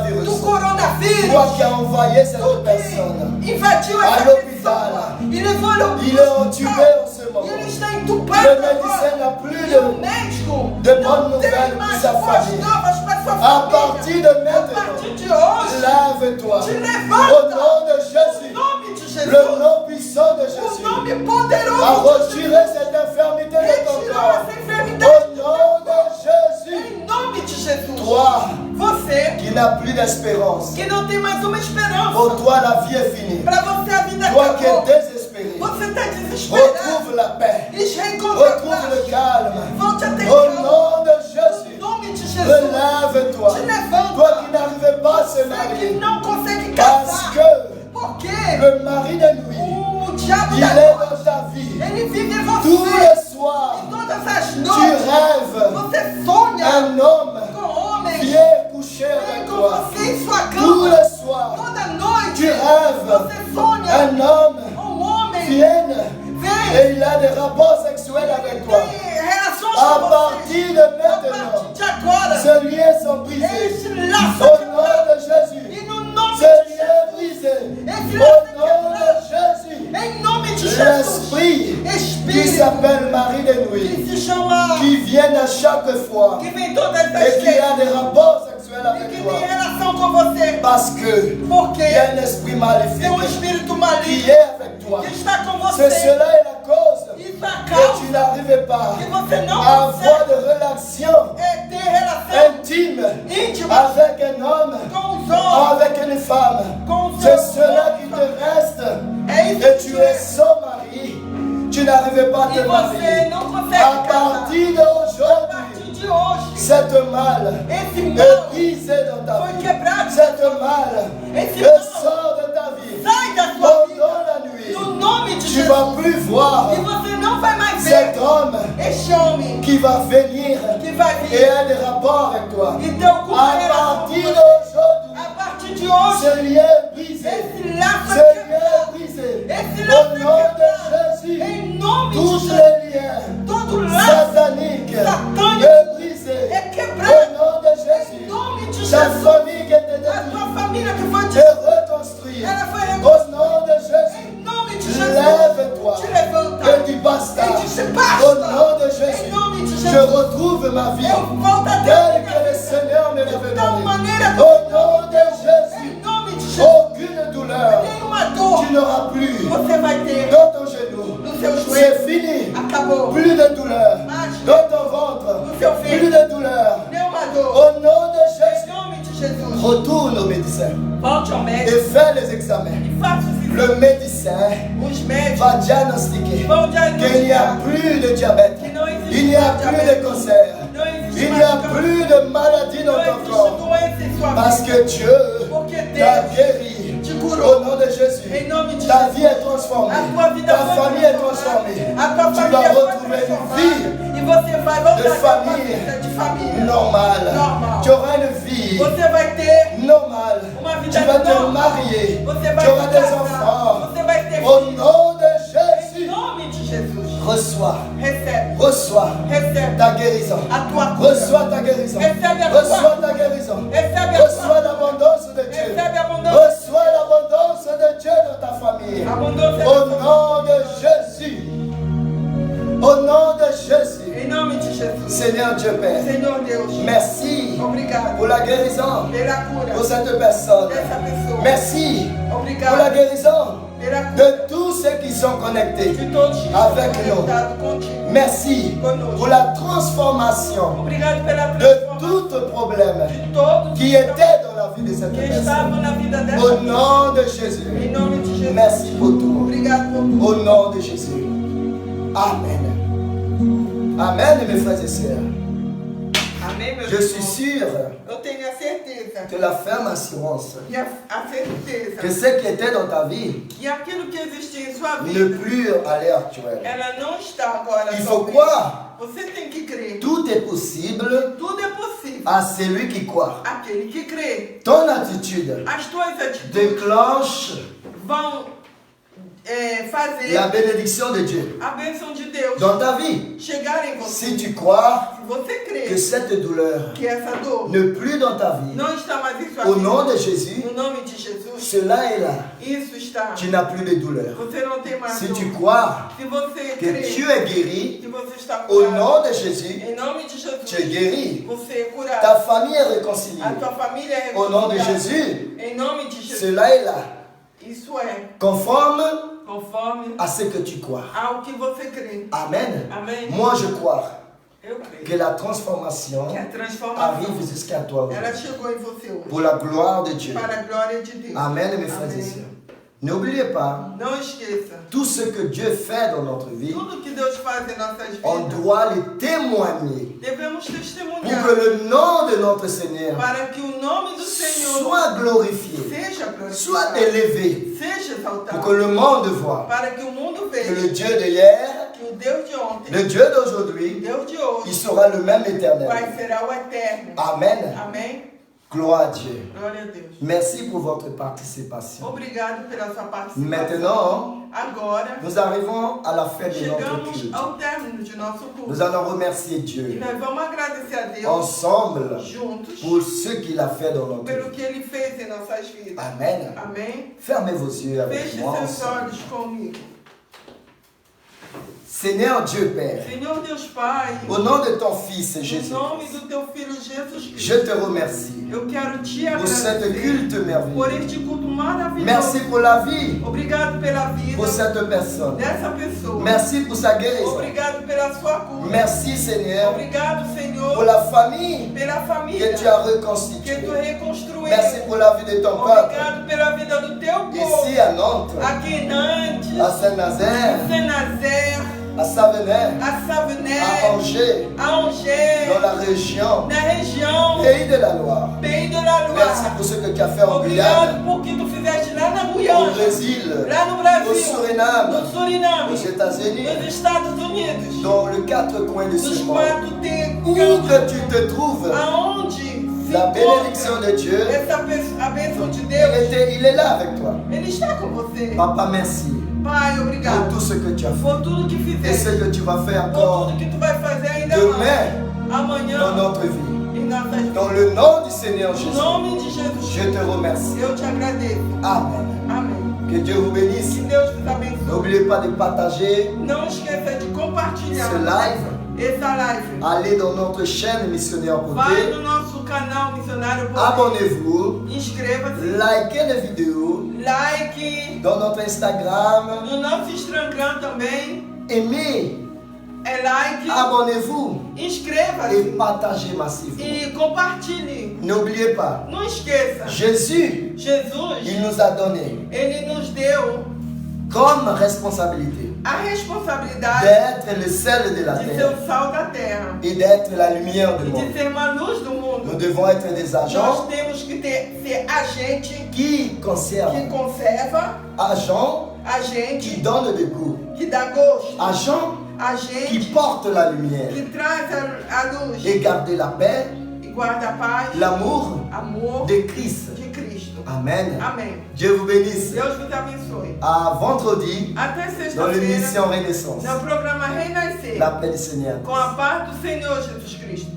envoyé cette personne invadiu à essa l'hôpital. pessoa e levou ele ao Il est entubé en ce E moment. ele está Le entubado médecin agora. n'a plus E o de médico de bonnes não nouvelles tem pour mais sa boas famille. novas para sua À família. partir de A maintenant, partir de hoje, lève-toi. te Au levanta. nom de O Jésus, nome de Jesus. le nom puissant de O Jésus, nome a poderoso de retiré cette infirmité de ton Retirou corps. essa enfermidade. Au nom de Jésus, Em nome de Jesus. toi Você qui n'as plus d'espérance, que não tem mais uma esperança. pour toi la vie est finie. Para você a vida Toi qui es acabou. désespéré, Você está desesperado. retrouve la paix, E reencontra a retrouve paz. le calme. Volte a ter Au calma. nom de Em Jésus, nome de Jesus. relève-toi. Te levanta. Toi qui n'arrivais pas à se Você que marier, não consegue parce casar. que Porque le mari de nuit, o diabo il da est noite, dans ta vie. ele vive em Tous você. les soirs, E todas as tu noites, rêves você sonha un homme com homens. vient coucher Vem avec com toi. você em sua Tous cama. les soirs, Toda noite, tu rêves você sonha un homme homem. vient Vem. et il a des rapports sexuels avec toi. Tem relações À com você. partir de A maintenant, partir de agora, ces liens sont brisés. esse laço Au quebrado. nom de Jésus, E no nome ces de liens brisés. esse Au laço nom de quebrado. Jésus, Em nome de Jesus. l'esprit qui Espírito s'appelle Marie de que nuit, se chama, qui vient à chaque fois que vem todas as et qui vezes a des rapports sexuels e avec que toi. tem relação com você. Parce que Porque il y a un esprit tem maléfique espírito qui maligno est avec toi. que está com C'est você. cela est la cause Isso a que causa tu n'arrivais pas que você não à avoir consegue de relations ter relação intimes íntima avec un homme com os ou homens. avec une femme. Com os C'est seus cela qui te homens. reste. É isso Et que tu es sans mari. Tu n'arrivais pas à E te você marier. não consegue À casar. partir A d'aujourd'hui, partir de hoje, cette mal esse est mal brisé dans ta foi vie. quebrado. Cette mal Esse est mal sort de ta vie. sai da sua vida. Pendant la nuit, No nome de tu Jesus. vas plus voir E você não vai mais ver cet homme este homem qui va venir que vai et vir a des rapports avec toi. e ter alguma À relação com partir você. d'aujourd'hui, A partir de hoje, ce lien est brisé. esse laço Ce é lien quebrado. est brisé. Esse Au laço é nom quebrado. de Jésus, Em nome de tous Jesus. les liens Todo laço sataniques satânico est brisé. é Au quebrado. nom de Em Jésus, nome de ta Jesus. famille qui était A détruite tua família que foi est destruída, reconstruite. ela foi Au reconstruída. nom de Jésus, Em nome de Jesus. lève-toi Te levanta. et dis basta. Et dis Au basta. nom de Em Jésus, nome de je Jesus. retrouve ma vie Eu volto a telle ter que le Seigneur me l'avait da donnée. maneira Au nom de Jésus, Em nome de Jesus. aucune douleur. Nenhuma dor Tu n'auras plus você vai ter dans ton genou. no seu joelho. C'est fini. Acabou. Plus de douleur. Mais Dans ton ventre. no seu Plus filho. de douleur. Nenhuma dor. Au nom de Em Jésus, nome de Jesus. retourne au médecin Volte ao et médico fais les examens. e faça os Le exames. médecin Os médicos va diagnostiquer vão qu'il n'y a diagnosticar plus de diabète. que não existe Il n'y a mais plus diabetes. de cancer. Não existe Il n'y mais a câncer. plus de maladie dans Não ton existe corps. doença em sua Parce vida. que Dieu Porque t'a Deus guéri. te Au curou. nom de Jésus, Em nome de ta Jesus. vie est transformée. A tua vida Ta foi famille est transformada. transformée. A tua Tu vas família foi retrouver une transformada. vie E você vai voltar de a ter uma famille vida de família. normale. Normal. Tu auras une vie Você vai ter normale. uma vida Tu vas te normal. marier. Você vai Tu auras se des casar. enfants. Você vai ter Au filhos. nom de Em Jésus, nome de Jesus. reçois, Recebe. reçois Recebe ta guérison. a tua cura. Reçois ta guérison. Recebe a Reçois tua ta guérison. Recebe a Reçois tua l'abondance de Dieu. Recebe a abundância. Reçois l'abondance de Dieu dans ta famille. Abundância. Au nom de Jésus. Au nom de Jésus. Em nome de Jesus. Seigneur Dieu Père, Senhor Deus. merci Obrigado pour la guérison pela cura pour cette personne. dessa pessoa. Merci pour la Obrigado guérison pela cura de tous ceux qui sont connectés. de todos que estão avec nous. conectados contigo. Merci pour la transformation Obrigado pela de transformação tout problème de todos qui était dans la vie de cette que personne. estavam na vida dessa Au pessoa. nom de Jésus. Em nome de Jesus. Merci pour tout. Obrigado por tudo. Au nom de Jésus. Amen. Amen, mes frères et sœurs. Amém, meus Je suis irmãos? sûr, Eu tenho a certeza. tu as la ferme assurance E a certeza que ce qui était dans ta vie que aquilo que existia em sua n'est vida, plus à l'heure actuelle. ela não está agora. Il faut somente. croire. Você tem que crer. Tout est possible Tudo é possível. à celui qui croit. Aquele que crê. Ton attitude As tuas atitudes déclenche vão fazer la bénédiction de Dieu a bênção de Deus dans ta vie. chegar em você. Si tu crois, Se você crê que cette douleur que essa dor ne plus dans ta vie, não está mais em sua au vida, nom de Jésus, no nome de Jesus, cela est là. isso está. Tu n'as plus de douleur. Você não tem mais Si dor. tu crois Se você que crê tu es guéri, que você está au curado, nom de Jésus, em nome de Jesus, tu es guéri. você é curado. Ta famille est réconciliée. A tua família é Au nom de reconciliada. Jésus, Em nome de Jesus. cela est là. Isso é Conforme conforme à ce que tu crois. ao que você crê. Amen. Amém. Moi, je crois Eu creio que la transformation que a transformação arrive jusqu'à toi ela aujourd'hui. chegou em você hoje. Pour la gloire de Dieu. Para a glória de Deus. Amen, mes frères et Amém. sœurs. N'oubliez pas, Não esqueça. tout ce que Dieu fait dans notre vie, Tudo que Deus faz em nossas on vidas, doit le témoigner devemos pour testemunhar que le nom de notre Seigneur para que o nome do Senhor soit glorifié, seja soit glorificado, élevé, seja pour exaltado, que le monde voit para que o mundo que le veja Dieu de hier, que o Deus de ontem, le Dieu d'aujourd'hui, Deus de il hoje, sera le même éternel. vai será o eterno. Amen. Amém? Gloire à Dieu. Glória a Deus. Merci pour votre participation. Obrigado pela sua participação. Maintenant, Agora, nous arrivons à la fin de notre chegamos culte. ao término de nosso Nous culto. allons remercier E Dieu nós vamos agradecer a Deus ensemble juntos pour ce qu'il a fait dans notre pelo vie. que Ele fez em nossas vidas. Amen. Amém? Fermez vos yeux avec Feche moi. seus ensemble. olhos comigo. Seigneur Dieu Père, Senhor Deus Pai, au nom de ton Fils em Jésus, nome do Teu Filho Jesus je Cristo, te remercie eu quero te pour cette agradecer culte por merveilleux. este culto maravilhoso. Merci pour la vie, Obrigado pela vida pour cette personne. dessa pessoa. Merci pour sa guérison. Obrigado pela sua cura. Merci Seigneur Obrigado, pour Senhor, la famille pela que família tu as que reconstituée. Tu reconstruiu. Merci pour la vie de ton peuple. Obrigado pela vida do Teu povo. Ici à Nantes, Aqui em Nantes, à Saint-Nazaire, Saint-Nazaire, à Savenay, a à Savenay, Angers, a Angers, dans la région, na região, pays de la Loire. Pays de la Merci Loire. pour ce que tu as fait en Obrigado Guyane, por que tu fizeste lá na au Guiana, Brésil, lá no au Brasil, Suriname, no Suriname, aux États-Unis, nos Estados Unidos, dans les quatre coins de ce nos monde. quatro Où tempos, que tu te trouves, aonde se la bénédiction de Dieu, a bênção de Deus, il est là avec toi. Ele está com você. Papa, merci Pai, pour obrigado tout ce que tu as fait por tudo que et ce fizeste, que tu vas faire por encore tudo que tu vai fazer ainda demain mais, dans amanhã, notre vie. em nossas vidas. Dans le nom du Seigneur Em Jésus, nome de Jesus, je te remercie. eu te agradeço. Amen. Amém. Que Dieu vous bénisse. Que Deus vos abençoe. N'oubliez pas de partager Não esqueça de compartilhar ce live. essa live. Allez dans notre chaîne Missionnaire Vai Beauté. no nosso canal Missionário Poder. Abonnez-vous. Inscreva-se. Likez les vidéos Like. dans notre Instagram. No nosso Instagram também. Aimez. É like. Abonnez-vous. Et Inscreva-se. partagez massivement. E compartilhe. N'oubliez pas, Não esqueça. Jésus, Jesus, il nous a donné Ele nos deu comme responsabilité a responsabilidade d'être le sel de la de ser terre o sal da terra. et d'être la lumière du E de monde. ser uma luz do Nous mundo. devons être des agents Nós temos que ser agente qui que conservent, conserva, agents qui agente donnent le goût, que dá gosto, agents qui agente portent la lumière que traz a luz et garder la paix, e guarda a paz, l'amour amor de Christ. de Cristo. Amen. Amém. Dieu vous bénisse. Deus vos abençoe. À vendredi Até dans sexta-feira, l'émission Renaissance. no programa Renascer, La paix du Seigneur. com a paz do Senhor Jesus Cristo.